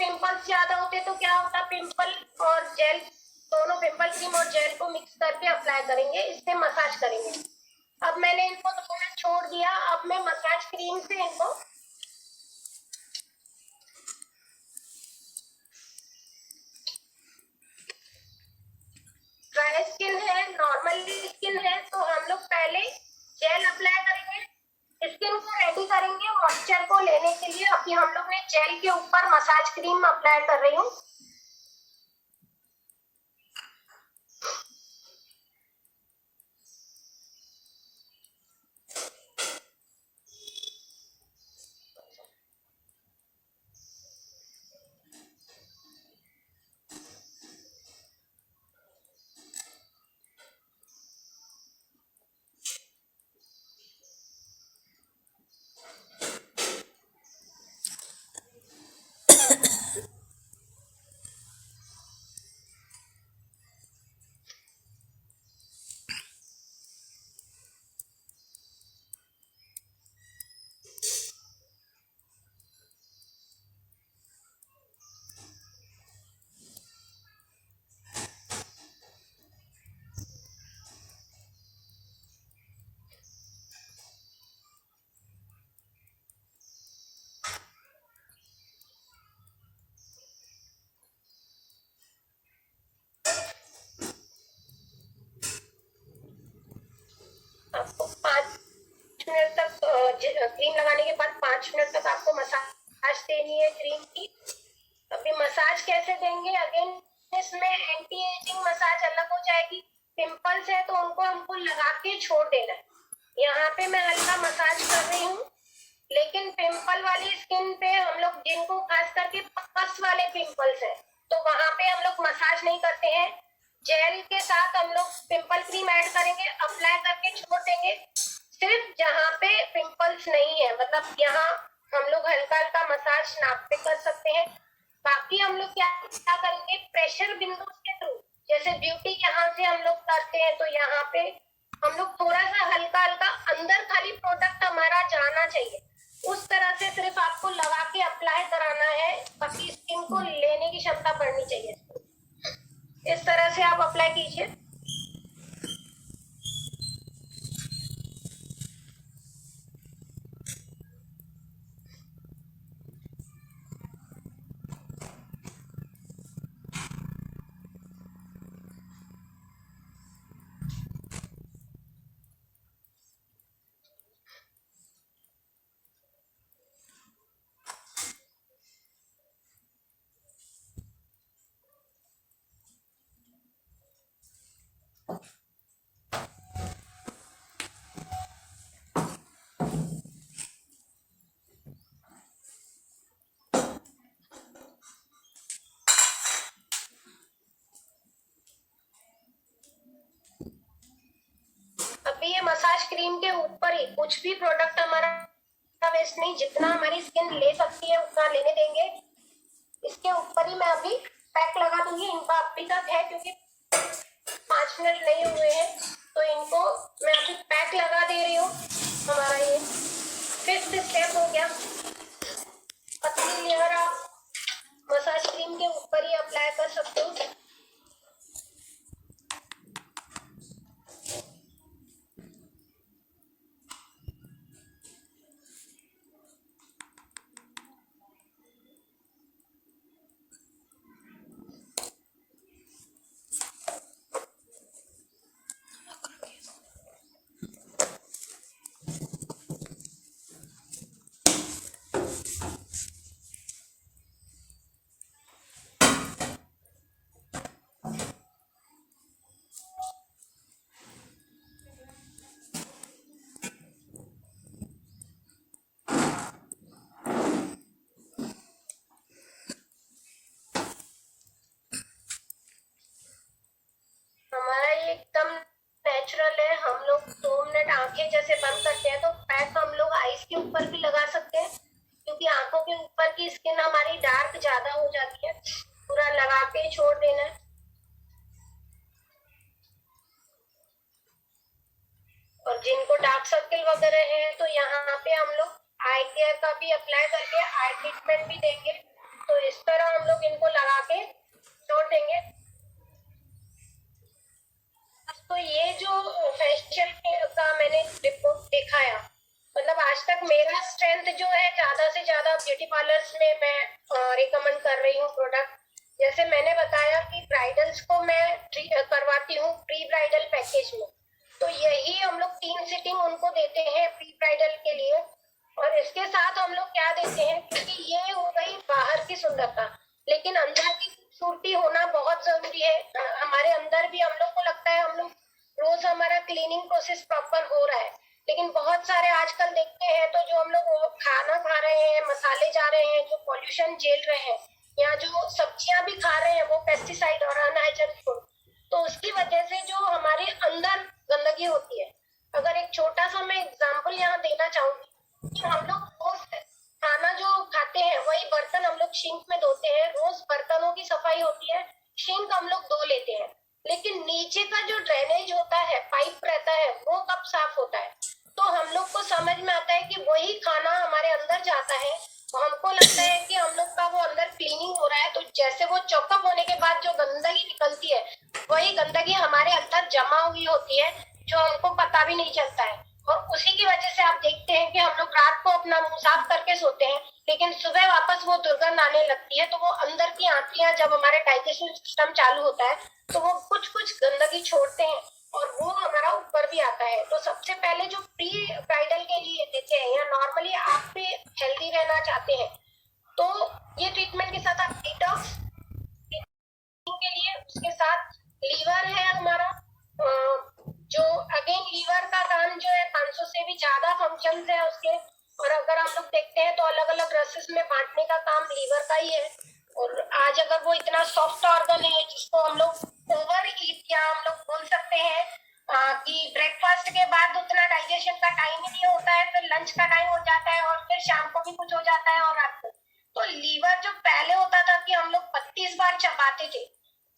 पिंपल्स ज्यादा होते तो क्या होता, पिंपल और जेल दोनों, पिंपल क्रीम और जेल को मिक्स करके अप्लाई करेंगे, इससे मसाज करेंगे। अब मैंने इनको थोड़ा छोड़ दिया, अब मैं मसाज क्रीम से इनको ड्राई स्किन है, नॉर्मल स्किन है, तो हम लोग पहले जेल अप्लाई करेंगे, स्किन को रेडी करेंगे मॉइस्चर को लेने के लिए। अभी हम लोग ने जेल के ऊपर मसाज क्रीम अप्लाई कर रही हूँ। आपको 5 मिनट तक क्रीम लगाने के बाद 5 मिनट तक आपको मसाज देनी है क्रीम की। अभी मसाज कैसे देंगे, अगेन इसमें एंटी एजिंग मसाज अलग हो जाएगी। पिंपल्स है तो उनको हमको लगा के छोड़ देना है। यहाँ पे मैं हल्का मसाज कर रही हूँ, लेकिन पिंपल वाली स्किन पे हम लोग, जिनको खास करके पस वाले पिंपल्स है, तो वहां पे हम लोग मसाज नहीं करते हैं। जेल के साथ हम लोग पिंपल क्रीम ऐड करेंगे, अप्लाई करके छोड़ देंगे। सिर्फ जहाँ पे पिंपल्स नहीं है, मतलब यहाँ हम लोग हल्का हल्का मसाज नाक पे कर सकते हैं। बाकी हम लोग क्या क्या करेंगे, प्रेशर बिंदु के थ्रू, जैसे ब्यूटी यहाँ से हम लोग करते हैं, तो यहाँ पे हम लोग थोड़ा सा हल्का हल्का अंदर खाली प्रोडक्ट हमारा जाना चाहिए, उस तरह से सिर्फ आपको लगा के अप्लाई कराना है। बाकी स्किन को लेने की क्षमता बढ़नी चाहिए। इस तरह से आप अप्लाई कीजिए। अभी ये मसाज क्रीम के ऊपर ही कुछ भी प्रोडक्ट हमारा वेस्ट नहीं, जितना हमारी स्किन ले सकती है उतना लेने देंगे। इसके ऊपर ही मैं अभी पैक लगा दूंगी। इनका अभी तक है क्योंकि 5 मिनट नहीं हुए हैं, तो इनको मैं अभी पैक लगा दे रही हूँ। हमारा ये 5th स्टेप हो गया। पतली लेयर आप मसाज क्रीम के ऊपर ही अप्लाई कर सकते हो। हमारा ये एकदम नेचुरल है। हम लोग 2 मिनट आंखें जैसे बंद करते हैं तो पैक हम लोग आईज के ऊपर भी लगा सकते हैं, क्योंकि आंखों के ऊपर की स्किन हमारी डार्क ज्यादा हो जाती है। पूरा लगा के छोड़ देना है। और जिनको डार्क सर्कल वगैरह है तो यहाँ पे हम लोग आई केयर का भी अप्लाई करके आई ट्रीटमेंट भी देंगे। तो इस तरह हम लोग इनको लगा के छोड़ देंगे। तो ये जो फेशियल का मैंने रिपोर्ट दिखाया, मतलब आज तक मेरा स्ट्रेंथ जो है ज्यादा से ज्यादा ब्यूटी पार्लर्स में मैं रिकमेंड कर रही हूँ प्रोडक्ट। जैसे मैंने बताया कि ब्राइडल्स को मैं करवाती हूँ प्री ब्राइडल पैकेज में, तो यही हम लोग 3 सिटिंग उनको देते हैं प्री ब्राइडल के लिए। और इसके साथ हम लोग क्या देते हैं, क्योंकि ये हो गई बाहर की सुंदरता, लेकिन अंदर की खूबसूरती होना बहुत जरूरी है। हमारे अंदर भी हम लोग को लगता है हम लोग रोज हमारा क्लीनिंग प्रोसेस प्रॉपर हो रहा है, लेकिन बहुत सारे आजकल देखते हैं तो जो हम लोग खाना खा रहे हैं, मसाले जा रहे हैं, जो पॉल्यूशन झेल रहे हैं, या जो सब्जियां भी खा रहे हैं वो पेस्टिसाइड और अनहाइजीनिक फूड, तो उसकी वजह से जो हमारे अंदर गंदगी होती है। अगर एक छोटा सा मैं एग्जाम्पल यहाँ देना चाहूंगी कि हम लोग रोज खाना जो खाते हैं वही बर्तन हम लोग सिंक में धोते हैं, रोज बर्तनों की सफाई होती है, सिंक हम लोग धो लेते हैं, लेकिन नीचे का जो ड्रेनेज होता है, पाइप रहता है, वो कब साफ होता है? तो हम लोग को समझ में आता है कि वही खाना हमारे अंदर जाता है, तो हमको लगता है कि हम लोग का वो अंदर क्लीनिंग हो रहा है, तो जैसे वो चॉकअप होने के बाद जो गंदगी निकलती है, वही गंदगी हमारे अंदर जमा हुई होती है, जो हमको पता भी नहीं चलता है। और उसी की वजह से आप देखते हैं कि हम लोग रात को अपना मुंह साफ करके सोते हैं, लेकिन सुबह वापस वो दुर्गंध आने लगती है, तो वो अंदर की आंतड़ियां, जब हमारे डाइजेशन सिस्टम चालू होता है तो वो कुछ कुछ गंदगी छोड़ते हैं और वो हमारा ऊपर भी आता है। तो सबसे पहले जो प्री ब्राइडल के लिए देते हैं, या नॉर्मली आप भी हेल्दी रहना चाहते हैं, तो ये ट्रीटमेंट के साथ आप डिटॉक्स के लिए, उसके साथ लीवर है हमारा, जो अगेन लीवर का काम जो है 500 से भी ज्यादा फंक्शंस है उसके, और अगर हम लोग देखते हैं तो अलग अलग रसेस में बांटने का काम लीवर का ही है। और आज अगर वो इतना सॉफ्ट ऑर्गन है जिसको हम लोग ओवर ईट, या हम लोग बोल सकते हैं कि ब्रेकफास्ट के बाद उतना डाइजेशन का टाइम ही नहीं होता है, फिर लंच का टाइम हो जाता है और फिर शाम को भी कुछ हो जाता है और रात को, तो लीवर जो पहले होता था कि हम लोग 32 बार चबाते थे,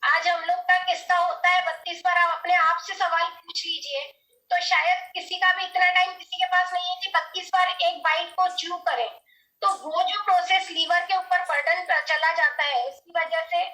आज हम लोग का किस्सा होता है 32 बार। आप अपने आप से सवाल पूछ लीजिए, तो शायद किसी का भी इतना टाइम किसी के पास नहीं है कि 32 बार एक बाइट को च्यू करें। तो वो जो प्रोसेस लीवर के ऊपर बर्डन चला जाता है, इसकी वजह से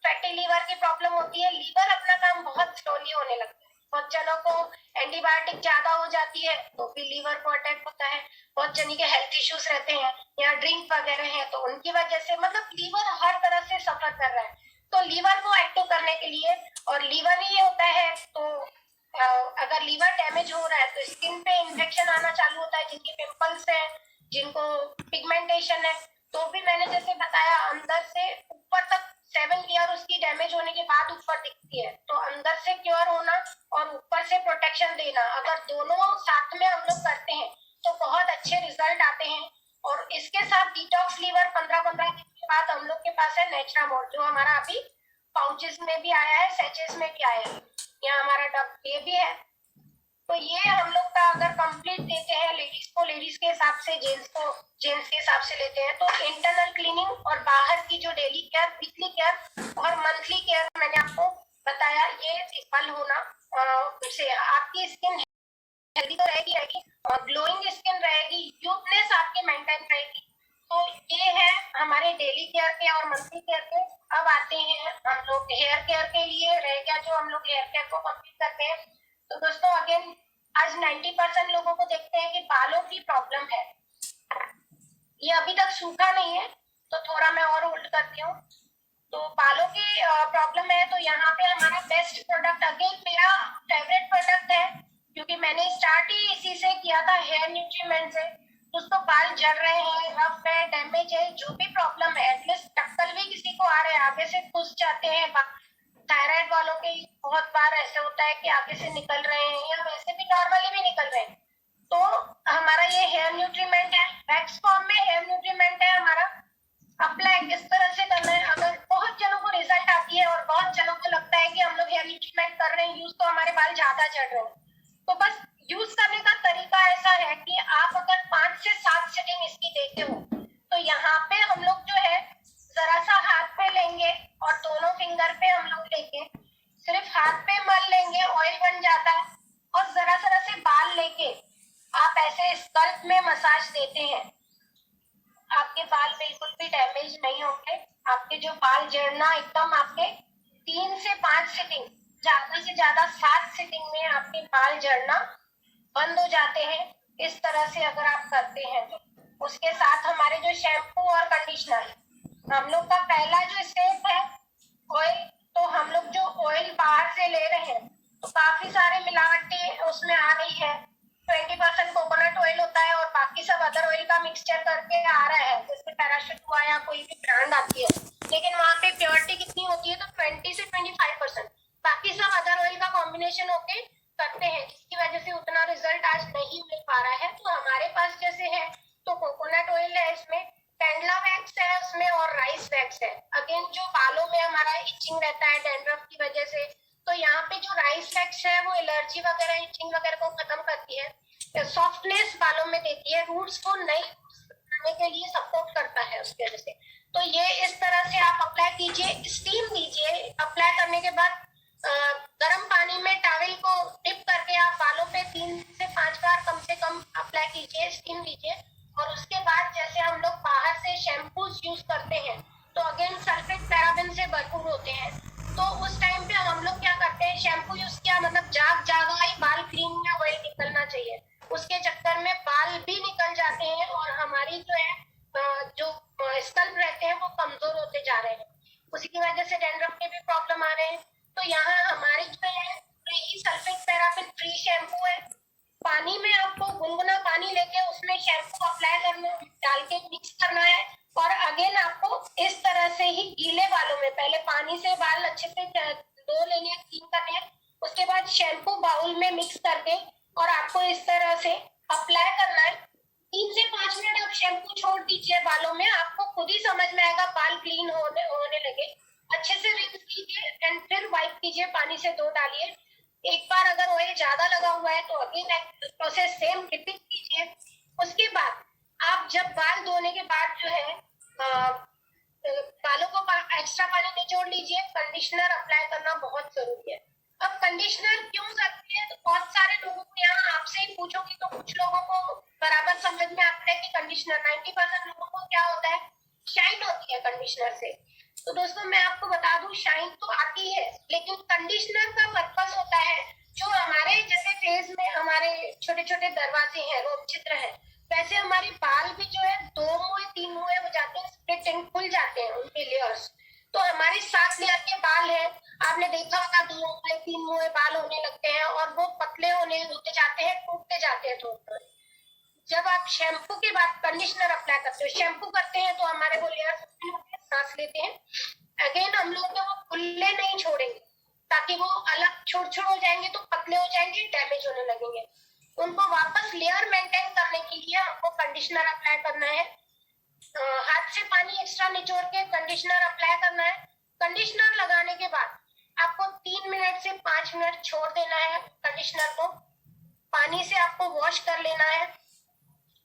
फैटी लीवर की प्रॉब्लम होती है। लीवर अपना काम बहुत स्लोली होने लगता है, बहुत जनों को एंटीबायोटिक ज्यादा हो जाती है तो भी लीवर को अटैक होता है, बहुत जनी के हेल्थ इश्यूज रहते हैं या ड्रिंक वगैरह है तो उनकी वजह से, मतलब लीवर हर तरह से सफर कर रहा है। तो लीवर को एक्टिव करने के लिए, और लीवर ही होता है तो अगर लीवर डैमेज हो रहा है तो स्किन पे इन्फेक्शन आना चालू होता है, जिनकी पिंपल्स है, जिनको पिगमेंटेशन है, तो भी मैंने जैसे बताया अंदर से ऊपर तक 7 लेयर उसकी डैमेज होने के बाद ऊपर दिखती है, तो अंदर से क्योर होना और ऊपर से प्रोटेक्शन देना, अगर दोनों साथ में हम लोग करते हैं तो बहुत अच्छे रिजल्ट आते हैं। और इसके साथ डिटॉक्स लीवर 15-15 दिन के बाद हम लोग के पास है नेचुरामोर, जो हमारा अभी पाउचेस में भी आया है, सैचेस में भी आया है, यहाँ हमारा डब ये भी है। तो ये हम लोग का अगर कंप्लीट देते हैं लेडीज को, लेडीज के हिसाब से, जेंट्स को जेंट्स के हिसाब से लेते हैं, तो इंटरनल क्लीनिंग और बाहर की जो डेली केयर, वीकली केयर और मंथली केयर मैंने आपको बताया, ये देखभाल होना से आपकी स्किन हेल्दी तो रहेगी और ग्लोइंग स्किन रहेगी, यूथनेस आपकी मेंटेन रहेगी। तो ये है हमारे डेली केयर के और मंथली केयर के। अब आते हैं हम लोग हेयर केयर के लिए, रह गया जो हम लोग हेयर केयर को कंप्लीट करते हैं। तो दोस्तों अगेन आज 90% लोगों को देखते हैं कि बालों की प्रॉब्लम है, ये अभी तक सूखा नहीं है, तो थोड़ा मैं और होल्ड करती हूँ। तो बालों की प्रॉब्लम है, तो यहाँ पे हमारा बेस्ट प्रोडक्ट, अगेन मेरा फेवरेट प्रोडक्ट है, क्योंकि मैंने स्टार्ट ही इसी से किया था, हेयर न्यूट्रीमेंट से। दोस्तों बाल झड़ रहे हैं, रफ है, डैमेज है, जो भी प्रॉब्लम है, एटलीस्ट टक्कल भी किसी को आ रहे हैं, आगे से घुस जाते हैं, थायराइड वालों के बहुत बार ऐसे होता है कि आगे से निकल रहे हैं या वैसे भी नॉर्मली भी निकल रहे हैं, तो हमारा ये हेयर न्यूट्रीमेंट है, वैक्स फॉर्म में हेयर न्यूट्रीमेंट है हमारा। अप्लाई किस तरह से करना है, अगर बहुत जनों को रिजल्ट आती है और बहुत जनों को लगता है कि हम लोग हेयर न्यूट्रीमेंट कर रहे हैं यूज, तो हमारे बाल ज्यादा झड़ रहे हैं, तो बस यूज करने का तरीका ऐसा है कि आप अगर 5 से 7 सेटिंग इसकी देते हो, तो यहाँ पे हम लोग जो है जरा सा हाथ पे लेंगे और दोनों फिंगर पे हम लोग लेंगे, सिर्फ हाथ पे मल लेंगे, ऑयल बन जाता है, और जरा जरा से बाल लेके आप ऐसे स्कल्प में मसाज देते हैं, आपके बाल बिल्कुल भी डैमेज नहीं होंगे, आपके जो बाल झड़ना एकदम आपके 3 से 5 सिटिंग, ज्यादा से ज्यादा 7 सिटिंग में आपके बाल झड़ना बंद हो जाते हैं। इस तरह से अगर आप करते हैं तो उसके साथ हमारे जो शैम्पू और कंडीशनर, हम लोग का पहला जो स्टेप है ऑयल, तो हम लोग जो ऑयल बाहर से ले रहे हैं तो काफी सारे मिलावटें उसमें आ रही है। 20% कोकोनट ऑयल होता है और बाकी सब अदर ऑयल का मिक्सचर करके आ रहा है, जैसे पैराशूट हुआ या कोई भी ब्रांड आती है, लेकिन वहाँ पे प्योरिटी कितनी होती है, तो 20 से 25%। बाकी सब अदर ऑयल का कॉम्बिनेशन होके करते हैं, जिसकी वजह से उतना रिजल्ट आज नहीं मिल पा रहा है। तो हमारे पास जैसे है तो कोकोनट ऑयल है, इसमें कैंडला वैक्स है उसमें, और राइस वैक्स है। अगेन जो बालों में हमारा इचिंग रहता है डैंड्रफ की वजह से, तो यहाँ पे जो राइस वैक्स है वो एलर्जी वगैरह इचिंग वगैरह को खत्म करती है, सॉफ्टनेस बालों में देती है, रूट्स को नई बनाने के लिए सपोर्ट करता है उसकी वजह से। तो ये इस तरह से आप अप्लाई कीजिए, स्टीम दीजिए। अप्लाई करने के बाद गर्म पानी में टॉवल को डिप करके आप बालों पे 3 से 5 बार कम से कम अप्लाई कीजिए, स्टीम दीजिए। और उसके बाद जैसे हम लोग बाहर से शैम्पूज यूज करते हैं तो अगेन सल्फेट पैराबेन से भरपूर होते हैं, तो उस टाइम पे हम लोग क्या करते हैं, शैम्पू यूज किया मतलब जाग ही बाल क्लीन या ऑयल निकलना चाहिए, उसके चक्कर में बाल भी निकल जाते हैं और हमारी जो है जो स्कल्प रहते हैं वो कमजोर होते जा रहे हैं, उसी की वजह से डैंड्रफ के भी प्रॉब्लम आ रहे हैं। तो यहाँ हमारी जो है सल्फेट पैराफिन फ्री शैम्पू है। पानी में आपको गुनगुना पानी लेके उसमें शैम्पू अप्लाई करना, डाल के मिक्स करना है। और अगेन आपको इस तरह से ही गीले बालों में पहले पानी से बाल अच्छे से धो लेने हैं, क्लीन करने हैं, उसके बाद शैम्पू बाउल में मिक्स करके और आपको इस तरह से अप्लाई करना है। 3 से 5 मिनट आप शैम्पू छोड़ दीजिए बालों में, आपको खुद ही समझ में आएगा बाल क्लीन होने लगे। अच्छे से रिंस कीजिए एंड फिर वाइप कीजिए, पानी से धो डालिए। एक बार अगर ऑयल ज्यादा लगा हुआ है तो अगेन प्रोसेस सेम रिपीट कीजिए। उसके बाद आप जब बाल धोने के बाद जो है बालों को एक्स्ट्रा पानी निचोड़ लीजिए। कंडीशनर अप्लाई करना बहुत जरूरी है। अब कंडीशनर क्यों जरूरी है, तो बहुत सारे लोगों को यहाँ आपसे ही पूछोगी तो कुछ लोगों को बराबर समझ में आता है कि कंडीशनर 90% लोगों को क्या होता है, शाइन होती है कंडीशनर से। तो दोस्तों मैं आपको बता दूं, शाइन तो आती है, लेकिन कंडीशनर का पर्पस होता है जो हमारे जैसे फेस में हमारे छोटे छोटे दरवाजे हैं, रोम छिद्र है, वैसे हमारे बाल भी जो है 2 मुंह 3 मुंह हो जाते हैं, स्प्लिट एंड खुल जाते हैं उनके लेयर्स। तो हमारे 7 लेयर के बाल है, आपने देखा होगा 2 मुंह 3 मुंह बाल होने लगते हैं और वो पतले होते जाते हैं, टूटते जाते हैं थोड़े थोड़े। जब आप शैम्पू के बाद कंडीशनर अप्लाई करते हो, शैम्पू करते हैं तो हमारे वो लेयर सांस लेते हैं, अगेन हम लोग वो खुले नहीं छोड़ेंगे, ताकि वो अलग छोड़ छोड़ हो जाएंगे तो पतले हो जाएंगे, डैमेज होने लगेंगे। उनको वापस लेयर मेंटेन करने के लिए हमको कंडीशनर अप्लाई करना है। हाथ से पानी एक्स्ट्रा निचोड़ के कंडीशनर अप्लाई करना है। कंडीशनर लगाने के बाद आपको 3 से 5 मिनट छोड़ देना है कंडीशनर को, पानी से आपको वॉश कर लेना है।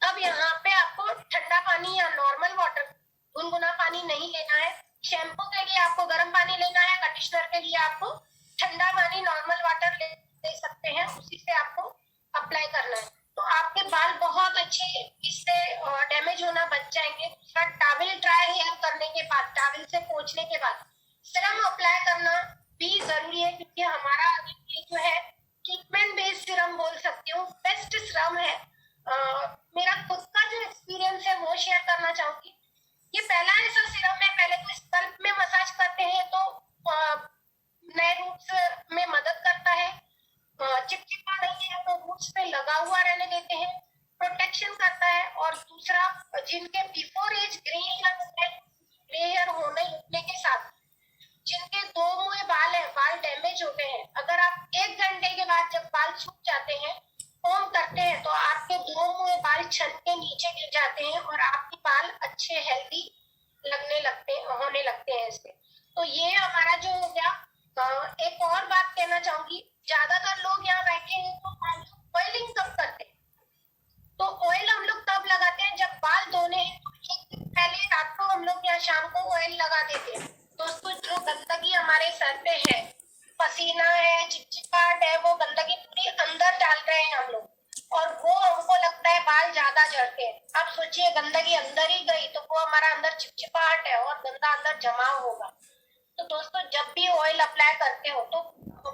अब यहाँ पे आपको ठंडा पानी या नॉर्मल वाटर, गुनगुना पानी नहीं लेना है। शैम्पू के लिए आपको गर्म पानी लेना है, कंडीशनर के लिए आपको ठंडा पानी नॉर्मल वाटर ले सकते हैं, उसी से आपको अप्लाई करना है। तो आपके बाल बहुत अच्छे इससे डैमेज होना बच जाएंगे। दूसरा, टॉवल ड्राई हेयर करने के बाद, टॉवल से पोंछने के बाद सीरम अप्लाई करना भी जरूरी है, क्योंकि हमारा ये जो है ट्रीटमेंट बेस्ड सीरम बोल सकती हूँ, बेस्ट सीरम है। मेरा खुद का जो एक्सपीरियंस है वो शेयर करना चाहूंगी। ये पहला ऐसा सीरम है, पहले तो स्कल्प में मसाज करते हैं तो नए रूट्स में मदद करता है, चिपचिपा नहीं है तो रूट्स पे लगा हुआ रहने देते हैं, प्रोटेक्शन करता है। और दूसरा, जिनके बिफोर एज ग्रे हेयर होने के साथ जिनके 2 मुंह बाल है, बाल डैमेज हो गए हैं, अगर आप 1 घंटे के बाद जब बाल सूख जाते हैं, कॉम्ब करते हैं, तो आपके 2 मुंह बाल छन के नीचे गिर जाते हैं और आपके बाल अच्छे हेल्दी होने लगते हैं इससे। तो ये हमारा जो हो गया। एक और बात कहना चाहूंगी, ज्यादातर लोग यहाँ बैठे हैं तो ऑयलिंग कब करते हैं, तो ऑयल हम लोग तब लगाते हैं जब बाल धोने हैं, तो एक दिन पहले रात को हम लोग यहाँ शाम को ऑयल लगा देते हैं। दोस्तों, जो गंदगी हमारे सर पे है, पसीना है, चिपचिपाहट है, वो गंदगी पूरी अंदर डाल रहे हैं हम लोग। और वो हमको लगता है बाल ज्यादा झड़ते हैं। अब सोचिए गंदगी अंदर ही गई तो वो हमारा अंदर चिपचिपाहट है और गंदा अंदर जमाव होगा। तो दोस्तों जब भी ऑयल अप्लाई करते हो तो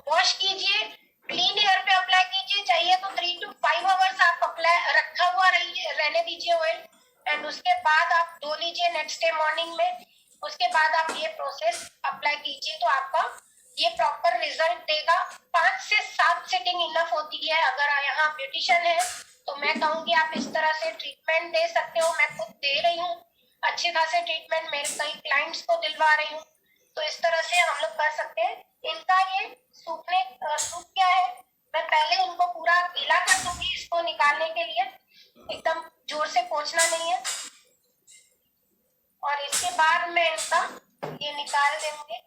वॉश कीजिए, क्लीन एयर पे अप्लाई कीजिए, चाहिए तो 3 to 5 आवर्स आप अप्लाई रखा हुआ रहने दीजिए ऑयल, एंड उसके बाद आप धो लीजिए नेक्स्ट डे मॉर्निंग में। उसके बाद आप ये प्रोसेस अप्लाई कीजिए तो आपका ये प्रॉपर रिजल्ट देगा। 5 से 7 सिटिंग इनफ होती है। अगर यहाँ ब्यूटिशियन है तो मैं कहूँगी आप इस तरह से ट्रीटमेंट दे सकते हो। मैं खुद दे रही हूँ अच्छे खासे ट्रीटमेंट, मेरे कई क्लाइंट्स को दिलवा रही हूँ। तो इस तरह से हम लोग कर सकते हैं। इनका ये सूप क्या है, मैं पहले इनको पूरा गीला कर दूंगी इसको निकालने के लिए, एकदम जोर से पोंछना नहीं है, और इसके बाद मैं इनका ये निकाल देंगे।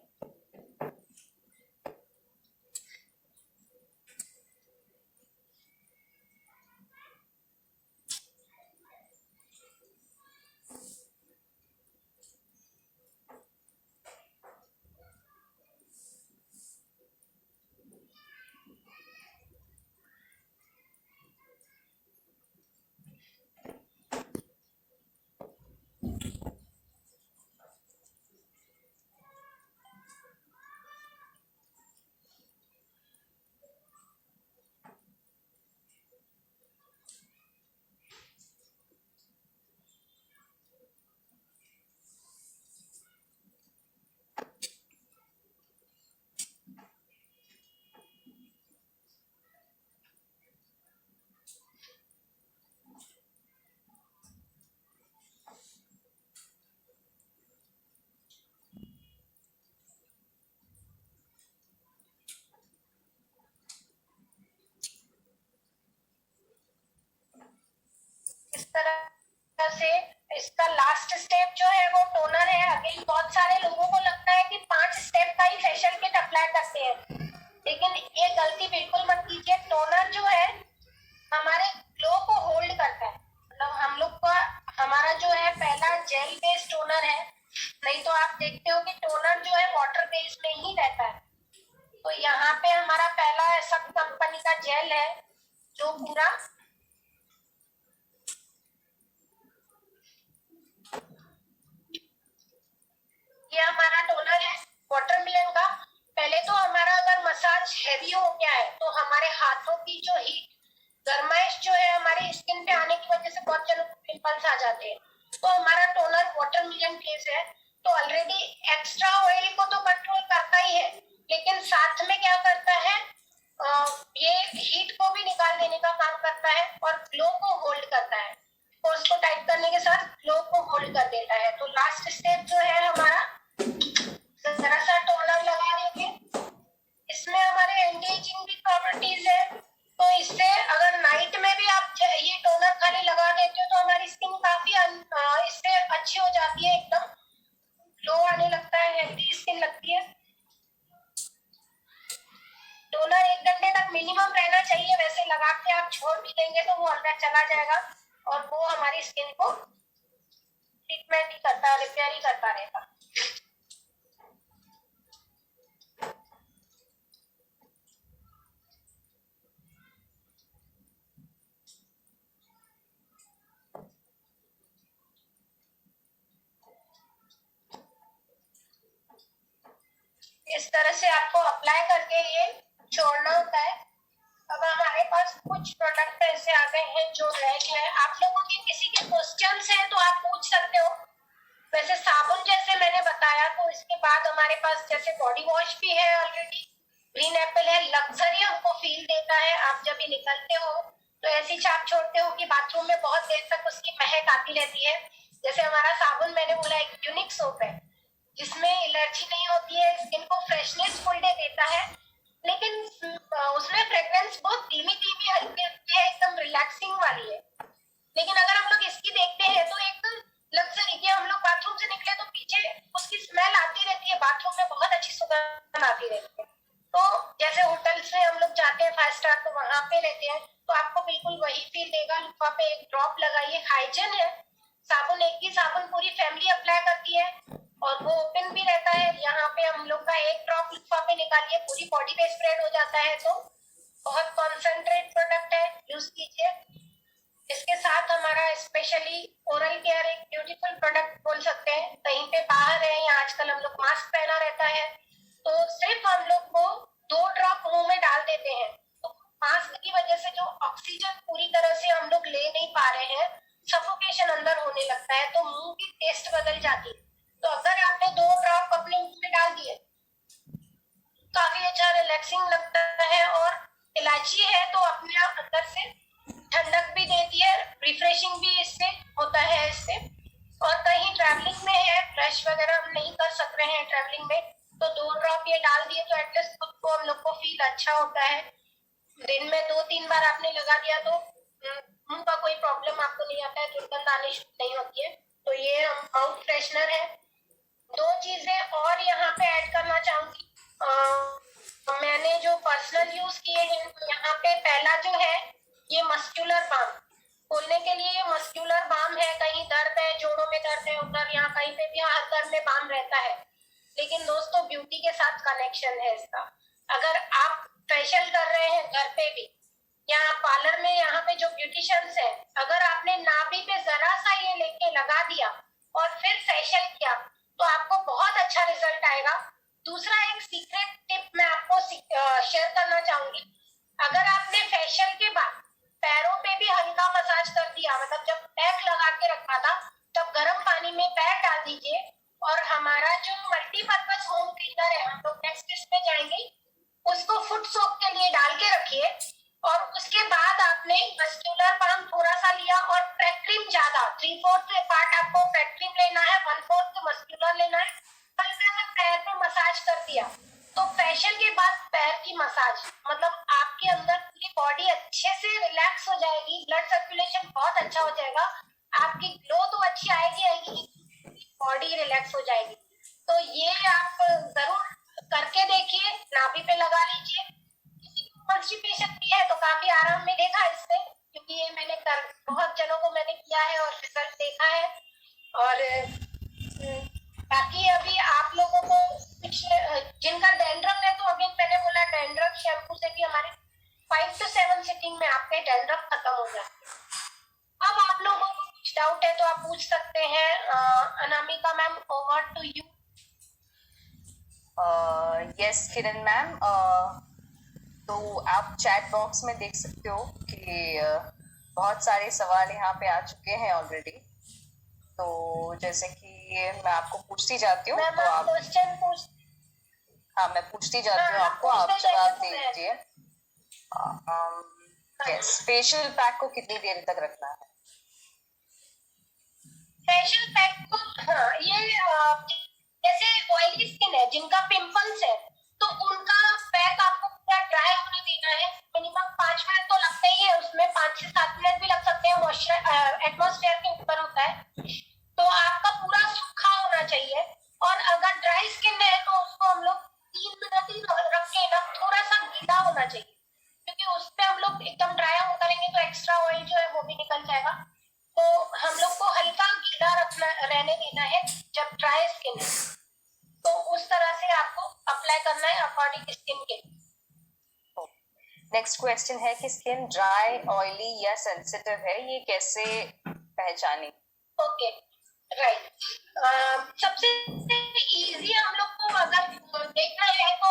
इस तरह से इसका लास्ट स्टेप जो है वो टोनर है। अगेन बहुत सारे लोगों को लगता है कि 5 स्टेप का ही फेशियल किट अप्लाई करते हैं, लेकिन ये गलती बिल्कुल मत कीजिए। टोनर जो है हमारे ग्लो को होल्ड करता है। मतलब हम लोग का हमारा जो है पहला जेल बेस्ड टोनर है, नहीं तो आप देखते हो कि टोनर जो है वाटर बेस्ड में ही रहता है। तो यहाँ पे हमारा पहला ऐसा कंपनी का जेल है जो पूरा ये हमारा टोनर है वाटरमेलन का। पहले तो हमारा अगर मसाज हैवी हो गया है तो हमारे हाथों की जो हीट गर्माइश जो है हमारी स्किन पे आने की वजह से बहुत जनों को पिंपल्स आ जाते हैं। तो हमारा टोनर वाटरमेलन बेस है, तो ऑलरेडी एक्स्ट्रा ऑयल को तो कंट्रोल करता ही है, लेकिन साथ में क्या करता है ये हीट को भी निकाल देने का काम करता है और ग्लो को होल्ड करता है। पोर्स को टाइट करने के साथ ग्लो को होल्ड कर देता है। तो लास्ट स्टेप जो है हमारा जरा सा टोनर लगा देंगे। इसमें हमारे एंटी एजिंग भी प्रॉपर्टीज है, तो इससे अगर नाइट में भी आप ये टोनर खाली लगा देते हो तो हमारी स्किन काफी इससे अच्छी हो जाती है, एकदम ग्लो आने लगता है, हेल्दी स्किन लगती है। टोनर 1 घंटे तक मिनिमम रहना चाहिए, वैसे लगा के आप छोड़ भी देंगे तो वो अंदर चला जाएगा और वो हमारी स्किन को ट्रीटमेंट ही करता, रिपेयर ही करता रहेगा। इस तरह से आपको अप्लाई करके ये छोड़ना होता है। अब हमारे पास कुछ प्रोडक्ट ऐसे आ गए हैं जो रह गए हैं। आप लोगों के किसी के क्वेश्चंस हैं तो आप पूछ सकते हो। वैसे साबुन जैसे मैंने बताया, तो इसके बाद हमारे पास जैसे बॉडी वॉश भी है ऑलरेडी। ग्रीन एप्पल है, लग्जरी हमको फील देता है। आप जब भी निकलते हो तो ऐसी छाप छोड़ते हो कि बाथरूम में बहुत देर तक उसकी महक आती रहती है। जैसे हमारा साबुन मैंने बोला एक यूनिक सोप है जिसमें एलर्जी नहीं होती है, स्किन को फ्रेशनेस फुल डे देता है, लेकिन उसमें फ्रेग्रेंस बहुत धीमी धीमी हल्की हल्की है, एकदम रिलैक्सिंग वाली है। लेकिन अगर हम लोग इसकी देखते हैं तो एक लग्जरी के हम लोग बाथरूम से निकले तो पीछे उसकी स्मेल आती रहती है, बाथरूम में बहुत अच्छी सुगंध आती रहती है। तो जैसे होटल्स में हम लोग जाते हैं 5 स्टार तो वहां पे रहते हैं तो आपको बिल्कुल वही फील देगा। वहां पे एक ड्रॉप लगाइए, हाइजीन है। साबुन एक ही साबुन पूरी फैमिली अप्लाई करती है और वो ओपन भी रहता है। यहाँ पे हम लोग का एक ड्रॉप लिफा पे निकालिए, पूरी बॉडी पे स्प्रेड हो जाता है। तो बहुत कॉन्सेंट्रेट प्रोडक्ट है, यूज कीजिए। इसके साथ हमारा स्पेशली ओरल केयर एक ब्यूटीफुल प्रोडक्ट बोल सकते हैं। कहीं पे बाहर है या आजकल हम लोग मास्क पहना रहता है, तो सिर्फ हम लोग को 2 ड्रॉप मुंह में डाल देते हैं, तो मास्क की वजह से जो ऑक्सीजन पूरी तरह से हम लोग ले नहीं पा रहे हैं, सफोकेशन अंदर होने लगता है, तो मुंह की टेस्ट बदल जाती है। तो अगर आपने 2 ड्रॉप अपने मुंह में डाल दिए, काफी अच्छा रिलैक्सिंग लगता है। और इलायची है तो अपने आप अंदर से ठंडक भी देती है, रिफ्रेशिंग भी इससे होता है इससे। और कहीं ट्रैवलिंग में है, ब्रश वगैरह हम नहीं कर सक रहे हैं ट्रैवलिंग में, तो 2 ड्रॉप ये डाल दिए तो एटलीस्ट खुद को हम लोग को फील अच्छा होता है। दिन में 2-3 बार आपने लगा दिया तो मुंह का कोई प्रॉब्लम आपको नहीं आता है, दुर्गंध आनी शुरू नहीं होती है। तो ये माउथ फ्रेशनर है। 2 चीजें और यहाँ पे ऐड करना चाहूंगी। मैंने जो पर्सनल यूज किए हैं यहाँ पे, पहला जो है ये मस्कुलर बाम, खोलने के लिए ये मस्कुलर बाम है। कहीं दर्द है, जोड़ों में दर्द है, उधर यहाँ कहीं पे भी हर घर में बाम रहता है, लेकिन दोस्तों ब्यूटी के साथ कनेक्शन है इसका। अगर आप फेशियल कर रहे हैं घर पे भी या पार्लर में, यहाँ पे जो ब्यूटिशियंस है, अगर आपने नाभि पे जरा सा ये लेके लगा दिया और फिर फेशियल किया तो आपको बहुत अच्छा रिजल्ट आएगा। दूसरा एक सीक्रेट टिप मैं आपको शेयर करना चाहूंगी। अगर आपने फेशियल के बाद पैरों पे भी हल्का मसाज कर दिया, मतलब जब पैक लगा के रखा था तब गर्म पानी में पैर डाल दीजिए। और हमारा जो मल्टीपर्पज होम क्लीनर है, हम लोग नेक्स्ट इसमें जाएंगे, उसको फुट सोप के लिए डाल के रखिए। और उसके बाद आपने मस्कुलर बाम थोड़ा सा लिया और पैक क्रीम ज्यादा, 3/4 पार्ट आपको पैक क्रीम लेना है, 1/4 मस्कुलर लेना है, हल्का सा पैर पे मसाज कर दिया। तो फेशियल के बाद पैर की मसाज, मतलब आपके अंदर पूरी बॉडी अच्छे से रिलैक्स हो जाएगी, ब्लड सर्कुलेशन बहुत अच्छा हो जाएगा, आपकी ग्लो तो अच्छी आएगी आएगी, बॉडी रिलैक्स हो जाएगी। तो ये आप जरूर करके देखिए, नाभि पे लगा लीजिए। किसी को कॉन्स्टिपेशन भी है तो काफी आराम मिलेगा इससे, क्योंकि ये मैंने बहुत जनों को मैंने किया है और रिजल्ट देखा है। और बाकी अभी आप लोगों को कुछ जिनका डैंड्रफ है, तो अभी मैंने बोला डैंड्रफ शैम्पू से भी हमारे 5 to 7 सिटिंग में आपके डैंड्रफ खत्म हो जाते हैं। अब आप लोगों को कुछ डाउट है तो आप पूछ सकते हैं। Anamika ma'am, over to you. Yes Kiran ma'am, तो आप चैट बॉक्स में देख सकते हो कि बहुत सारे सवाल यहाँ पे आ चुके हैं ऑलरेडी। तो जैसे कि मैं आपको पूछती जाती हूँ, तो आप क्वेश्चन पूछ। हाँ, मैं पूछती जाती हूँ आपको, आप जवाब दे दीजिए। यस, फेशियल पैक को कितनी देर तक रखना है? फेशियल पैक को, हाँ, ये जैसे ऑयली स्किन है, जिनका पिंपल्स है, तो उनका पैक आपको पूरा ड्राई होने देना है। मिनिमम 5 मिनट तो लगते ही है उसमें, 5 से 7 मिनट भी लग सकते हैं, मॉइस्चर एटमॉस्फेयर के ऊपर होता है। तो आपका पूरा सूखा होना चाहिए। और अगर ड्राई स्किन है तो उसको हम लोग 3 मिनट ही रख के ना, थोड़ा सा गीला होना चाहिए, क्योंकि उस पे हम लोग एकदम ड्राई ऑन करेंगे तो एक्स्ट्रा ऑयल जो है वो भी निकल जाएगा। तो हम लोग को हल्का गीला रखना, रहने देना है जब ड्राई स्किन है। तो उस तरह से आपको अप्लाई करना है अकॉर्डिंग स्किन के। नेक्स्ट क्वेश्चन है कि स्किन ड्राई, ऑयली या सेंसिटिव है, ये कैसे पहचाने? Okay, right. सबसे इजी हम लोग को अगर देखना है तो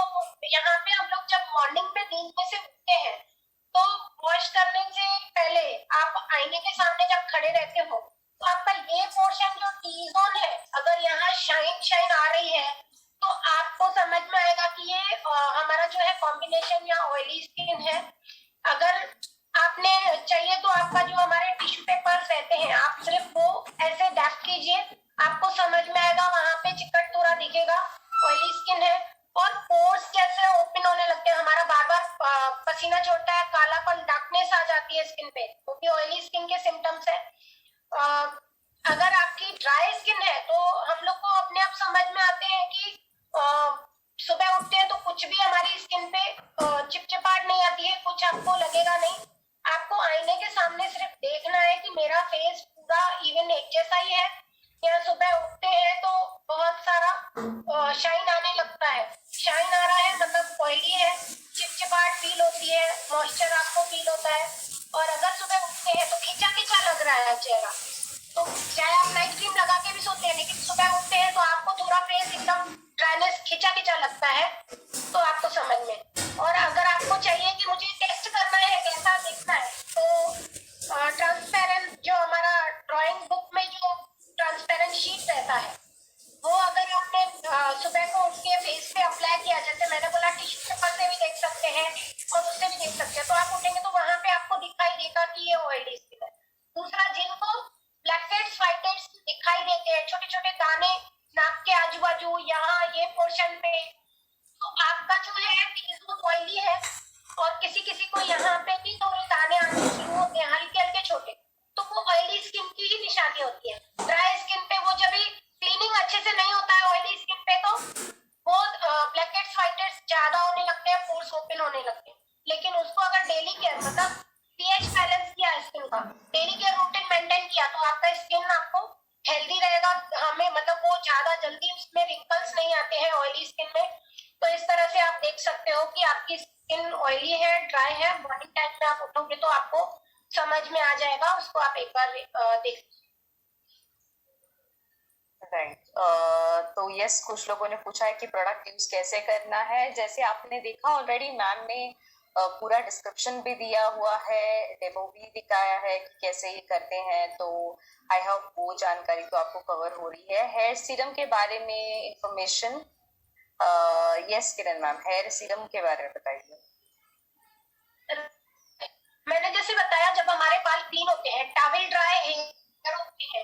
यहाँ पे हम लोग जब मॉर्निंग में नींद में से उठते हैं तो वॉश करने से पहले आप आईने के सामने जब खड़े रहते हो तो आपका ये पोर्शन जो टी जोन है, अगर यहाँ शाइन आ रही है तो आपको समझ में आएगा कि ये हमारा जो है कॉम्बिनेशन या ऑयली स्किन है। अगर आपने चाहिए तो आपका जो हमारे टिश्यू पेपर्स रहते हैं, आप सिर्फ वो ऐसे डैप कीजिए, आपको समझ में आएगा, वहां पे चिकट थोड़ा दिखेगा, ऑयली स्किन है। और पोर्स कैसे ओपन होने लगते हैं, हमारा बार बार पसीना छोड़ता है, कालापन, डार्कनेस आ जाती है स्किन पे, वो भी ऑयली स्किन के सिम्टम्स है। अगर आपकी ड्राई स्किन है तो हम लोग को अपने आप समझ में आते हैं कि सुबह उठते हैं तो कुछ भी हमारी स्किन पे चिपचिपाहट नहीं आती है, कुछ आपको लगेगा नहीं। आपको आईने के सामने सिर्फ देखना है कि मेरा फेस पूरा इवन एक जैसा ही है, या सुबह उठते हैं तो बहुत सारा शाइन आने लगता है, शाइन आ रहा है मतलब ऑयली है, चिपचिपाहट फील होती है, खिंचा खिंचा लगता है तो आपको समझ में। और अगर आपको चाहिए कि मुझे टेस्ट करना है कैसा दिखना है, तो ट्रांसपेरेंट जो हमारा ड्राइंग बुक में जो ट्रांसपेरेंट शीट रहता है, वो अगर आपने सुबह को उठ के फेस पे अप्लाई किया, जैसे मैंने बोला टिश्यू पेपर से भी देख सकते हैं और उससे भी देख सकते हैं, तो आप उठेंगे तो वहां पे आपको दिखाई देगा कि ये ऑयली स्किन है। दूसरा, जिनको ब्लैक हेड्स व्हाइट हेड्स दिखाई देते हैं, छोटे छोटे दाने नाक के आजू बाजू, यहाँ ये पोर्शन पे, तो आपका जो है फेस ऑयली है और किसी किसी को यहाँ पे भी थोड़े दाने आने शुरू होते हैं, हल्के हल्के छोटे, तो वो ऑयली स्किन की ही निशानी होती है। ड्राई स्किन पे वो जब भी क्लीनिंग अच्छे से नहीं होता है ऑयली स्किन पे, तो वो ब्लैक हेड्स व्हाइट हेड्स ज्यादा होने लगते हैं, पोर्स ओपन होने लगते हैं। लेकिन उसको अगर डेली केयर, मतलब पीएच बैलेंस किया स्किन का, डेली केयर रूटीन मेंटेन किया, तो आपका स्किन आपको हेल्दी रहेगा। हमें मतलब वो ज्यादा जल्दी उसमें रिंकल्स नहीं आते हैं ऑयली स्किन में। तो इस तरह से आप देख सकते हो कि आपकी स्किन ऑयली है, ड्राई है। मॉर्निंग टाइम में आप उठोगे तो आपको समझ में आ जाएगा, उसको आप एक बार देख। राइट। तो यस, कुछ लोगों ने पूछा है कि प्रोडक्ट यूज कैसे करना है। जैसे आपने देखा ऑलरेडी, मैम ने पूरा डिस्क्रिप्शन भी दिया हुआ है, डेमो भी दिखाया है कि कैसे ये करते हैं, तो आई होप वो जानकारी तो आपको कवर हो रही है। हेयर सीरम के बारे में information, yes Kiran ma'am, hair serum के बारे में बताइए। मैंने जैसे बताया, जब हमारे बाल क्लीन होते हैं, टॉवेल ड्राई हेयर होते हैं,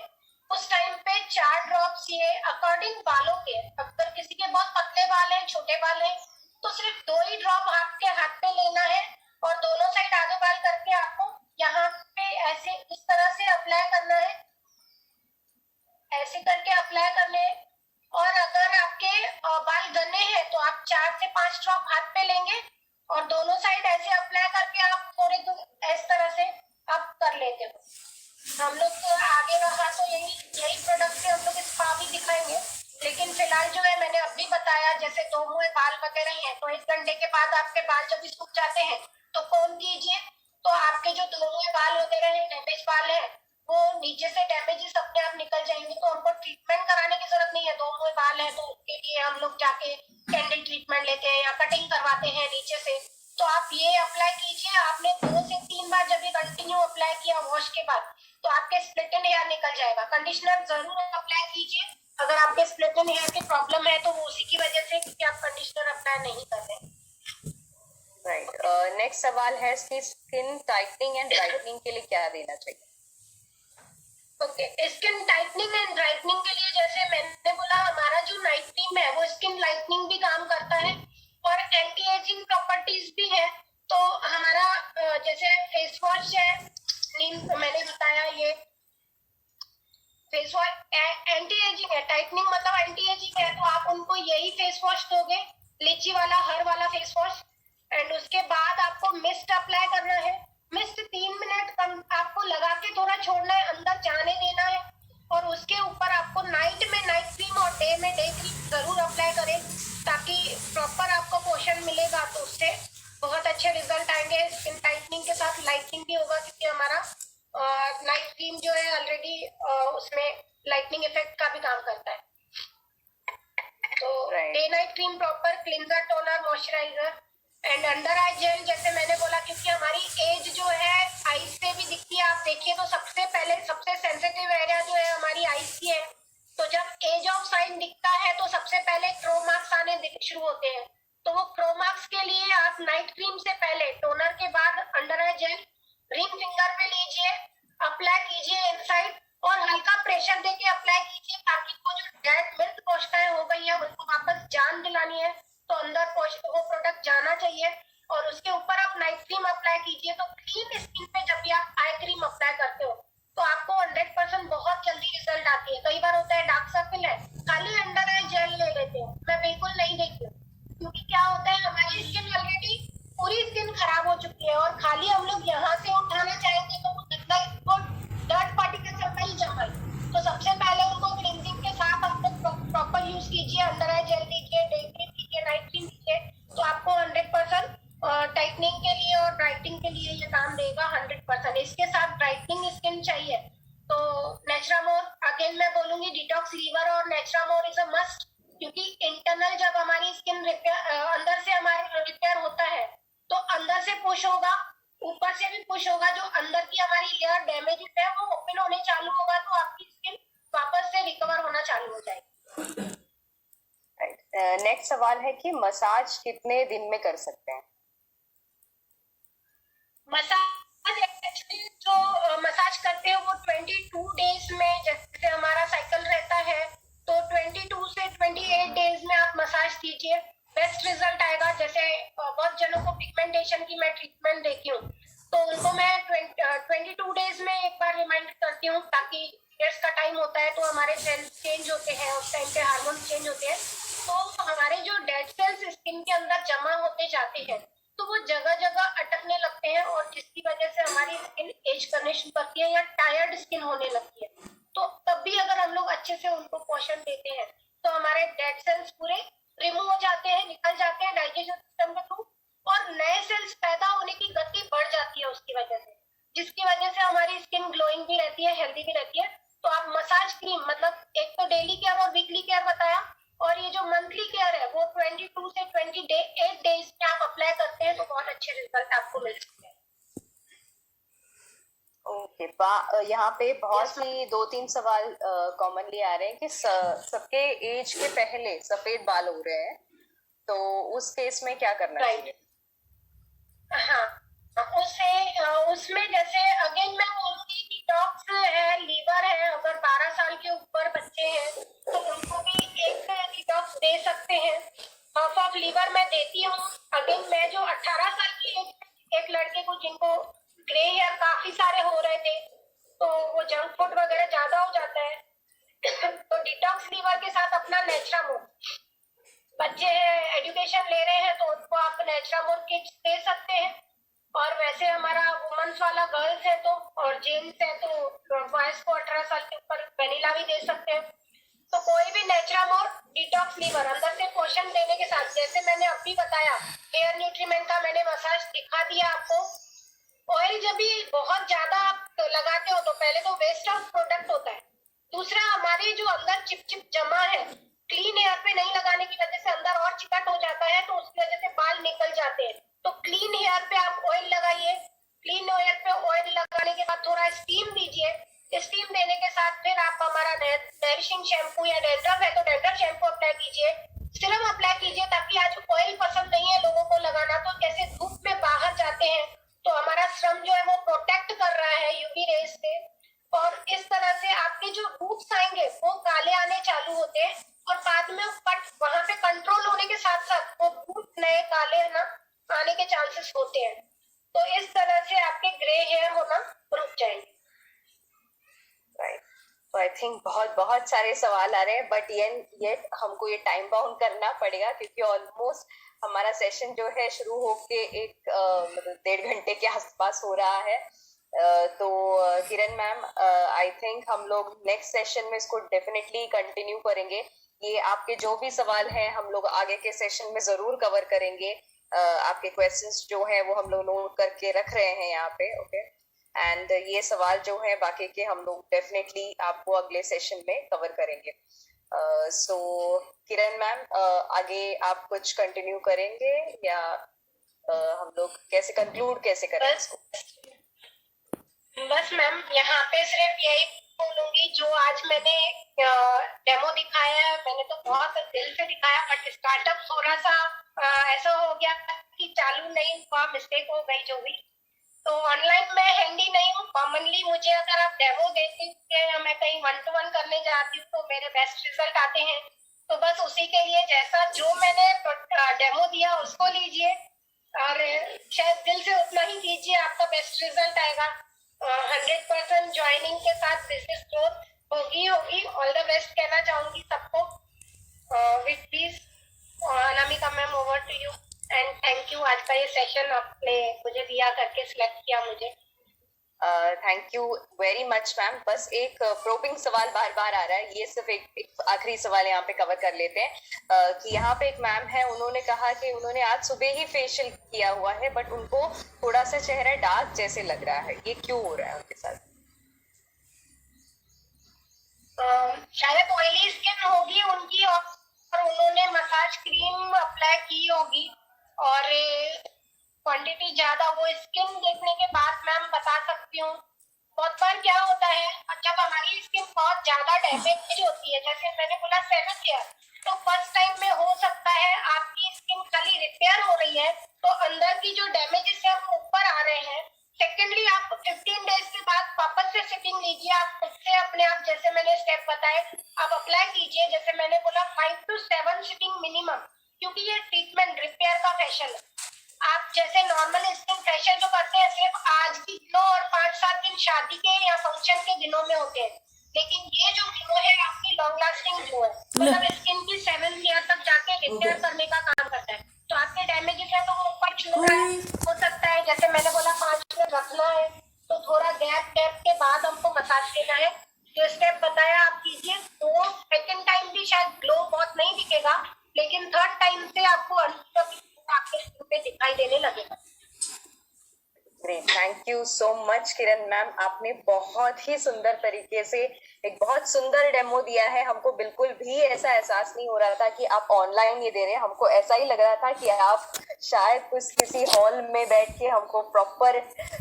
उस टाइम पे 4 ड्रॉप्स ये अकॉर्डिंग बालों के, अगर किसी के बहुत पतले बाल हैं, छोटे बाल हैं, तो सिर्फ 2 ही ड्रॉप आपके हाथ पे लेना है और दोनों साइड आगे बाल करके आपको यहाँ पे ऐसे इस तरह से अप्लाई करना है, ऐसे करके अप्लाई करने हैं। और अगर आपके बाल घने हैं तो आप 4 से 5 ड्रॉप हाथ पे लेंगे और दोनों साइड ऐसे अप्लाई करके आप थोड़े इस तरह से आप कर लेते हो। हम लोग तो आगे रहा तो यही प्रोडक्ट से हम लोग स्पा भी दिखाएंगे, लेकिन फिलहाल जो है मैंने अभी बताया, जैसे 2 मुँह बाल वगैरह हैं, तो 1 घंटे के बाद आपके बाल जब भी सूख जाते हैं तो कॉम्ब कीजिए, तो आपके जो 2 मुँह बाल वगैरह हैं, डैमेज बाल है, वो नीचे से डैमेजेस अपने आप निकल जाएंगे, तो हमको ट्रीटमेंट कराने की जरूरत नहीं है। 2 मुँह बाल है तो उसके लिए हम लोग जाके कैंडल ट्रीटमेंट लेते हैं या कटिंग करवाते हैं नीचे से। तो आप ये अप्लाई कीजिए, आपने 2 से 3 बार जब ये कंटिन्यू अप्लाई किया वॉश के बाद, तो आपके स्प्लिटन हेयर निकल जाएगा। कंडीशनर जरूर अप्लाई कीजिए अगर आपके स्प्लिटन हेयर की प्रॉब्लम है, तो वो उसी की वजह से क्योंकि आप कंडीशनर अप्लाई नहीं कर रहे। राइट। नेक्स्ट सवाल है कि स्किन टाइटनिंग एंड ब्राइटनिंग के लिए क्या देना चाहिए। Okay, skin tightening and brightening के लिए जैसे मैंने बोला, हमारा जो नाइट क्रीम है वो स्किन लाइटनिंग भी काम करता है और एंटी एजिंग प्रॉपर्टीज भी है। तो हमारा जैसे फेस वॉश है, नीम मैंने बताया, ये फेस वॉश एंटी एजिंग है, टाइटनिंग मतलब एंटी एजिंग है, तो आप उनको यही फेस वॉश दोगे, लीची वाला हर वाला फेस वॉश। एंड उसके बाद आपको मिस्ट अप्लाई करना है। मिस्ट 3 मिनट कम आपको लगा के थोड़ा छोड़ना है, अंदर जाने देना है, और उसके ऊपर आपको नाइट में नाइट क्रीम और डे में डे क्रीम जरूर अप्लाई करें, ताकि प्रॉपर आपको पोषण मिलेगा, तो उससे बहुत अच्छे रिजल्ट आएंगे। स्किन टाइटनिंग के साथ लाइटनिंग भी होगा, क्योंकि हमारा नाइट क्रीम जो है ऑलरेडी उसमें लाइटनिंग इफेक्ट का भी काम करता है। तो day night cream proper cleanser, toner, moisturiser and under eye gel, जैसे मैंने बोला, क्योंकि हमारी एज जो है आईज से भी दिखती है। आप देखिए तो सबसे पहले सबसे सेंसिटिव एरिया जो है हमारी आईज की है, तो जब एज ऑफ साइन दिखता है तो सबसे पहले क्रो मार्क्स आने शुरू होते हैं। तो वो क्रो मार्क्स के लिए आप नाइट क्रीम से पहले, टोनर के बाद under eye jail ring finger पे लीजिए, अप्लाई कीजिए इनसाइड और हल्का प्रेशर देके अप्लाई कीजिए, ताकि वो जो डेड मिल्क कोशिकाएं हो गई है उनको वापस जान दिलानी है, तो अंदर वो प्रोडक्ट जाना चाहिए। और उसके ऊपर आप नाइट क्रीम अप्लाई कीजिए। तो क्लीन स्किन पे जब भी आप आई क्रीम अप्लाई करते हो तो आपको 100% बहुत जल्दी रिजल्ट आती है। कई बार होता है डार्क सर्कल है, खाली अंडर आई जेल ले लेते हैं, मैं बिल्कुल नहीं देखती हूँ, क्योंकि क्या होता है हमारी स्किन ऑलरेडी पूरी स्किन खराब हो चुकी है, और खाली हम लोग यहाँ से उठाना चाहेंगे तो वो डर्ट पार्टिकल सब ही जमा है। तो सबसे पहले उनको क्लींजिंग के साथ आप लोग प्रॉपर यूज कीजिए, अंडर आई जेल दीजिए, डे क्रीम दीजिए, नाइट क्रीम दीजिए, तो आपको 100% टाइटनिंग के लिए और ब्राइटनिंग के लिए ये काम देगा 100%। इसके साथ ब्राइटनिंग स्किन चाहिए तो नेचुरामोर, अगेन मैं बोलूंगी, डिटॉक्स लीवर और नेचुरामोर इज अ मस्ट। क्योंकि इंटरनल जब हमारी स्किन अंदर से हमारा रिपेयर होता है तो अंदर से पुश होगा, ऊपर से भी पुश होगा, जो अंदर की हमारी लेयर डैमेज है वो ओपन होने चालू होगा, तो आपकी स्किन वापस से रिकवर होना चालू हो जाएगी। नेक्स्ट सवाल है कि मसाज कितने दिन में कर सकते हैं? मसाज एक्चुअली जो मसाज करते हैं वो 22 डेज में, जैसे हमारा साइकिल रहता है तो 22 से 28 डेज में आप मसाज कीजिए, बेस्ट रिजल्ट आएगा। जैसे बहुत जनों को पिगमेंटेशन की मैं ट्रीटमेंट देती हूँ तो उनको मैं 22 डेज में एक बार रिमाइंड करती हूँ, ताकि पीरियड्स का टाइम होता है तो हमारे सेल्स चेंज होते हैं, उस टाइम पे हार्मोन चेंज होते हैं, तो हमारे जो डेड सेल्स स्किन के अंदर जमा होते जाते हैं तो वो जगह जगह अटकने लगते हैं, और जिसकी वजह से हमारी स्किन एज करने शुरू करती है या टायर्ड स्किन होने लगती है। तो तब भी अगर हम लोग अच्छे से उनको पोषण देते हैं तो हमारे डेड सेल्स पूरे रिमूव हो जाते हैं, निकल जाते हैं डाइजेशन सिस्टम के थ्रू, और नए सेल्स पैदा होने की गति बढ़ जाती है उसकी वजह से, जिसकी वजह से हमारी स्किन ग्लोइंग भी रहती है, हेल्दी भी रहती है। तो आप मसाज क्रीम, मतलब एक तो डेली केयर और वीकली केयर बताया, और ये जो मंथली केयर है वो 22 से 28 डेज में आप अप्लाई करते हैं तो बहुत अच्छे रिजल्ट आपको मिल सकते हैं। ओके, यहाँ पे बहुत सी 2-3 सवाल कॉमनली आ रहे हैं कि सबके एज के पहले सफेद बाल हो रहे हैं, तो उस केस में क्या करना चाहिए? हाँ, उसमें जैसे अगेन मैं बोलूंगी कि डिटॉक्स है, लीवर है, अगर 12 साल के ऊपर बच्चे हैं तो उनको भी एक डिटॉक्स दे सकते हैं। हाफ ऑफ लीवर मैं देती हूँ। अगेन मैं जो 18 साल की एक लड़के को जिनको ग्रे हेयर काफी सारे हो रहे थे, तो वो जंक फूड वगैरह ज्यादा हो जाता है तो डिटॉक्स लीवर के साथ अपना नेचुरामोर, बच्चे एजुकेशन ले रहे हैं तो उनको आप नेचुरामोर किट्स दे सकते हैं, और वैसे हमारा वुमेन्स वाला गर्ल्स है तो, और जेंट्स है तो बॉयज को 18 साल के ऊपर वेनिला भी दे सकते हैं। तो कोई भी नेचुरामोर डिटॉक्स लीवर अंदर से पोषण देने के साथ, जैसे मैंने अभी बताया हेयर न्यूट्रीमेंट का मैंने मसाज दिखा दिया आपको। ऑयल जब भी बहुत ज्यादा आप लगाते हो तो पहले तो वेस्ट ऑफ प्रोडक्ट होता है, दूसरा हमारे जो अंदर चिपचिप जमा है, क्लीन एयर पे नहीं लगाने की वजह से अंदर और चिकट हो जाता है, तो उसकी वजह से बाल निकल जाते हैं। तो क्लीन हेयर पे आप ऑयल लगाइए, क्लीन हेयर पे ऑयल लगाने के बाद थोड़ा स्टीम दीजिए, स्टीम देने के साथ फिर आप हमारा नरिशिंग शैम्पू या डैंड्रफ है तो डैंड्रफ शैम्पू अप्लाई कीजिए, सीरम अप्लाई कीजिए, ताकि आज ऑयल पसंद नहीं है लोगों को लगाना, तो जैसे धूप में बाहर जाते हैं तो हमारा श्रम जो है वो प्रोटेक्ट कर रहा है यूवी रेज से, और इस तरह से आपके जो रूट्स आएंगे वो काले आने चालू होते हैं, और बाद में कट वहां पे कंट्रोल होने के साथ साथ वो रूट नए काले ना आने के चांसेस होते हैं। तो इस तरह से आपके ग्रे हेयर होना रुक जाएंगे। राइट, तो आई थिंक बहुत बहुत सारे सवाल आ रहे हैं, बट ये हमको ये टाइम बाउंड करना पड़ेगा क्योंकि ऑलमोस्ट हमारा सेशन जो है शुरू होके एक मतलब 1.5 घंटे के आसपास हो रहा है। तो किरण मैम, आई थिंक हम लोग नेक्स्ट सेशन में इसको डेफिनेटली कंटिन्यू करेंगे। ये आपके जो भी सवाल हैं हम लोग आगे के सेशन में जरूर कवर करेंगे। आपके क्वेश्चंस जो है वो हम लोग नोट करके रख रहे हैं यहाँ पे, ओके। एंड ये सवाल जो है बाकी के हम लोग डेफिनेटली आपको अगले सेशन में कवर करेंगे। सो किरण मैम, आगे आप कुछ कंटिन्यू करेंगे या हम लोग कैसे कंक्लूड कैसे करें इसको? बस मैम यहाँ पे सिर्फ यही बोलूंगी, जो आज मैंने डेमो दिखाया है मैंने तो बहुत दिल से दिखाया, बट स्टार्टअप थोड़ा सा ऐसा हो गया कि चालू नहीं हुआ, मिस्टेक हो गई जो भी। तो ऑनलाइन मैं हैंडी नहीं हूँ, कॉमनली मुझे अगर आप डेमो देते हैं या मैं कहीं 1-to-1 करने जाती हूँ तो मेरे बेस्ट रिजल्ट आते हैं। तो बस उसी के लिए जैसा जो मैंने डेमो दिया उसको लीजिए, और शायद दिल से उतना ही कीजिए, आपका बेस्ट रिजल्ट आएगा। 100% ज्वाइनिंग के साथ बिजनेस ग्रोथ होगी। ऑल द बेस्ट कहना चाहूंगी सबको। With please Anamika ma'am, over to you, and thank you, आज का ये सेशन आपने मुझे दिया करके सिलेक्ट किया मुझे। Thank you very much ma'am. बस एक प्रोबिंग सवाल बार बार आ रहा है, ये सिर्फ एक आखिरी सवाल यहाँ पे कवर कर लेते हैं कि यहाँ पे एक मैम है, उन्होंने कहा कि उन्होंने आज सुबह ही फेशियल किया हुआ है बट उनको थोड़ा सा चेहरा डार्क जैसे लग रहा है, ये क्यों हो रहा है उनके साथ? शायद ऑयली स्किन होगी उनकी, और ज्यादा वो स्किन देखने के बाद मैम बता सकती हूँ। बहुत बार क्या होता है, जब हमारी स्किन बहुत ज्यादा डैमेज होती है, जैसे मैंने बोला 7th ईयर, तो फर्स्ट टाइम में हो सकता है आपकी स्किन खाली रिपेयर हो रही है तो अंदर की जो डैमेजेस है वो ऊपर आ रहे हैं। सेकेंडली आप 15 डेज के बाद वापस से सिटिंग लीजिए, आप खुद से अपने आप, जैसे मैंने स्टेप बताए, आप अप्लाई कीजिए। जैसे मैंने बोला 5 to 7 सिटिंग मिनिमम, क्योंकि ये ट्रीटमेंट रिपेयर का फेशियल है। आप जैसे नॉर्मल स्किन फेशियल जो करते हैं सिर्फ आज की ग्लो और 5-7 दिन शादी के या फंक्शन के दिनों में होते हैं, लेकिन ये जो ग्लो है आपकी लॉन्ग लास्टिंग ग्लो है, मतलब स्किन की 7 ईयर तक जाके रिपेयर करने का काम करता है। तो आपके डैमेजेस है तो वो ऊपर छू रहा है, हो सकता है जैसे मैंने बोला 5 मिनट रखना है, तो थोड़ा गैप के बाद हमको मसाज देना है। जो स्टेप बताया आप कीजिए, तो सेकेंड टाइम भी शायद ग्लो बहुत नहीं दिखेगा, लेकिन थर्ड टाइम से आपको आपके स्किन पे दिखाई देने लगेगा। Great, thank you so much Kiran ma'am, आपने बहुत ही सुंदर तरीके से एक बहुत सुंदर डेमो दिया है। हमको बिल्कुल भी ऐसा एहसास नहीं हो रहा था कि आप ऑनलाइन ये दे रहे हैं, हमको ऐसा ही लग रहा था कि आप शायद कुछ किसी हॉल में बैठ के हमको प्रॉपर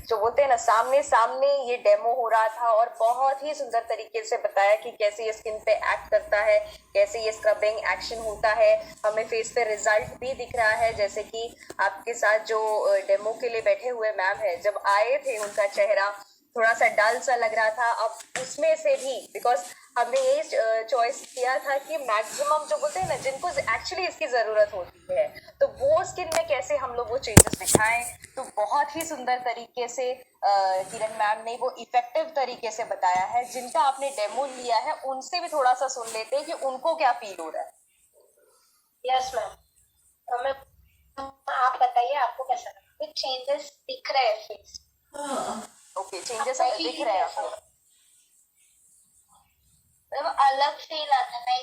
जो बोलते हैं ना सामने सामने ये डेमो हो रहा था, और बहुत ही सुंदर तरीके से बताया कि कैसे ये स्किन पे एक्ट करता है, कैसे ये स्क्रबिंग एक्शन होता है। हमें फेस पे रिजल्ट भी दिख रहा है, जैसे कि आपके साथ जो डेमो के लिए बैठे हुए मैम है, जब आए थे उनका चेहरा थोड़ा सा डल सा लग रहा था, अब उसमें से भी बिकॉज हमने ये चॉइस किया था कि मैक्सिमम जो बोलते हैं ना जिनको एक्चुअली इसकी जरूरत होती है, तो वो स्किन में कैसे हम लोग वो चेंजेस दिखाएं। तो बहुत ही सुंदर तरीके से किरण मैम ने वो इफेक्टिव तरीके से बताया है। जिनका आपने डेमो लिया है उनसे भी थोड़ा सा सुन लेते हैं कि उनको क्या फील हो रहा है। यस मैम, आप बताइए आपको कैसा लगा? कुछ चेंजेस दिख रहे हैं फेस? ओके, चेंजेस दिख रहे हैं आपको? मतलब अलग फील आता है,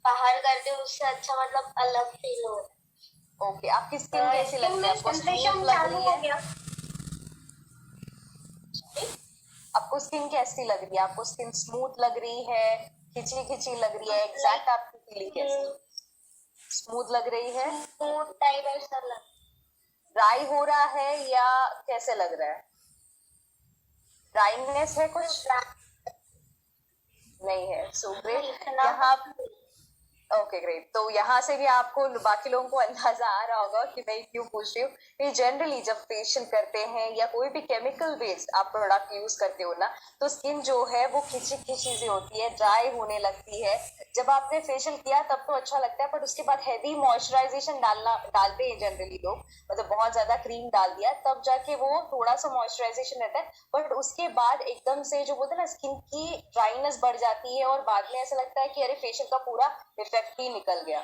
बाहर करते उससे अच्छा मतलब अलग फील हो रहा है। ओके, आपकी स्किन कैसी लग रही है? आपको सेंसेशन स्मूथ लग चालू रही हो है? गया। आपको स्किन कैसी लग रही है? आपको स्किन स्मूथ लग रही है, खिंची खिंची लग रही है? एग्जैक्ट आपकी फीलिंग कैसी? स्मूथ लग रही है? स्मूथ टाइप ऐसा लग ड्राई हो रहा है या कैसे लग रहा है? ड्राइनेस है कुछ? नहीं है। So great. यहाँ ओके ग्रेट, तो यहाँ से भी आपको बाकी लोगों को अंदाजा आ रहा होगा कि मैं क्यों पूछ रही हूँ कि जनरली जब फेशियल करते हैं या कोई भी केमिकल बेस्ड आप प्रोडक्ट यूज करते हो ना, तो स्किन जो है वो खिंची खिंची सी होती है, ड्राई होने लगती है। जब आपने फेशियल किया तब तो अच्छा लगता है, पर उसके बाद हैवी मॉइस्चराइजेशन डालते हैं जनरली लोग, मतलब बहुत ज्यादा क्रीम डाल दिया तब जाके वो थोड़ा सा मॉइस्चराइजेशन रहता है, बट उसके बाद एकदम से जो बोलते हैं ना स्किन की ड्राइनेस बढ़ जाती है और बाद में ऐसा लगता है कि अरे फेशियल का पूरा इफेक्ट ही निकल गया।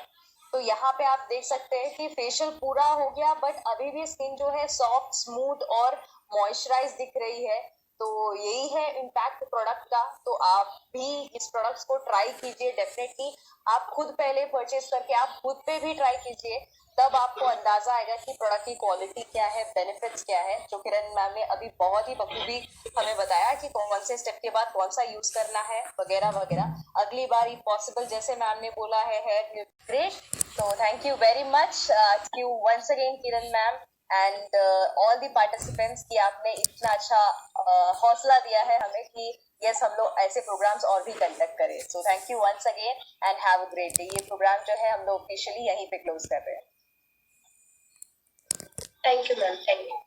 तो यहाँ पे आप देख सकते हैं कि फेशियल पूरा हो गया, बट अभी भी स्किन जो है सॉफ्ट, स्मूथ और मॉइस्चराइज दिख रही है। तो यही है इम्पैक्ट प्रोडक्ट का। तो आप भी इस प्रोडक्ट्स को ट्राई कीजिए डेफिनेटली। आप खुद पहले परचेज करके आप खुद पे भी ट्राई कीजिए, तब आपको अंदाजा आएगा कि प्रोडक्ट की क्वालिटी क्या है, बेनिफिट्स क्या है, जो किरण मैम ने अभी बहुत ही बखूबी हमें बताया कि कौन से स्टेप के बाद कौन सा यूज करना है वगैरह वगैरह। अगली बार पॉसिबल जैसे मैम ने बोला है हेयर ग्रेट। तो thank you very much you once again Kiran ma'am and all the participants की आपने इतना अच्छा हौसला दिया है हमें कि यस हम लोग ऐसे प्रोग्राम्स और भी कंडक्ट करें। So thank you once again and have a great day. ये प्रोग्राम जो है हम लोग ऑफिशियली यहीं पे क्लोज कर रहे हैं। Thank you ma'am, thank you.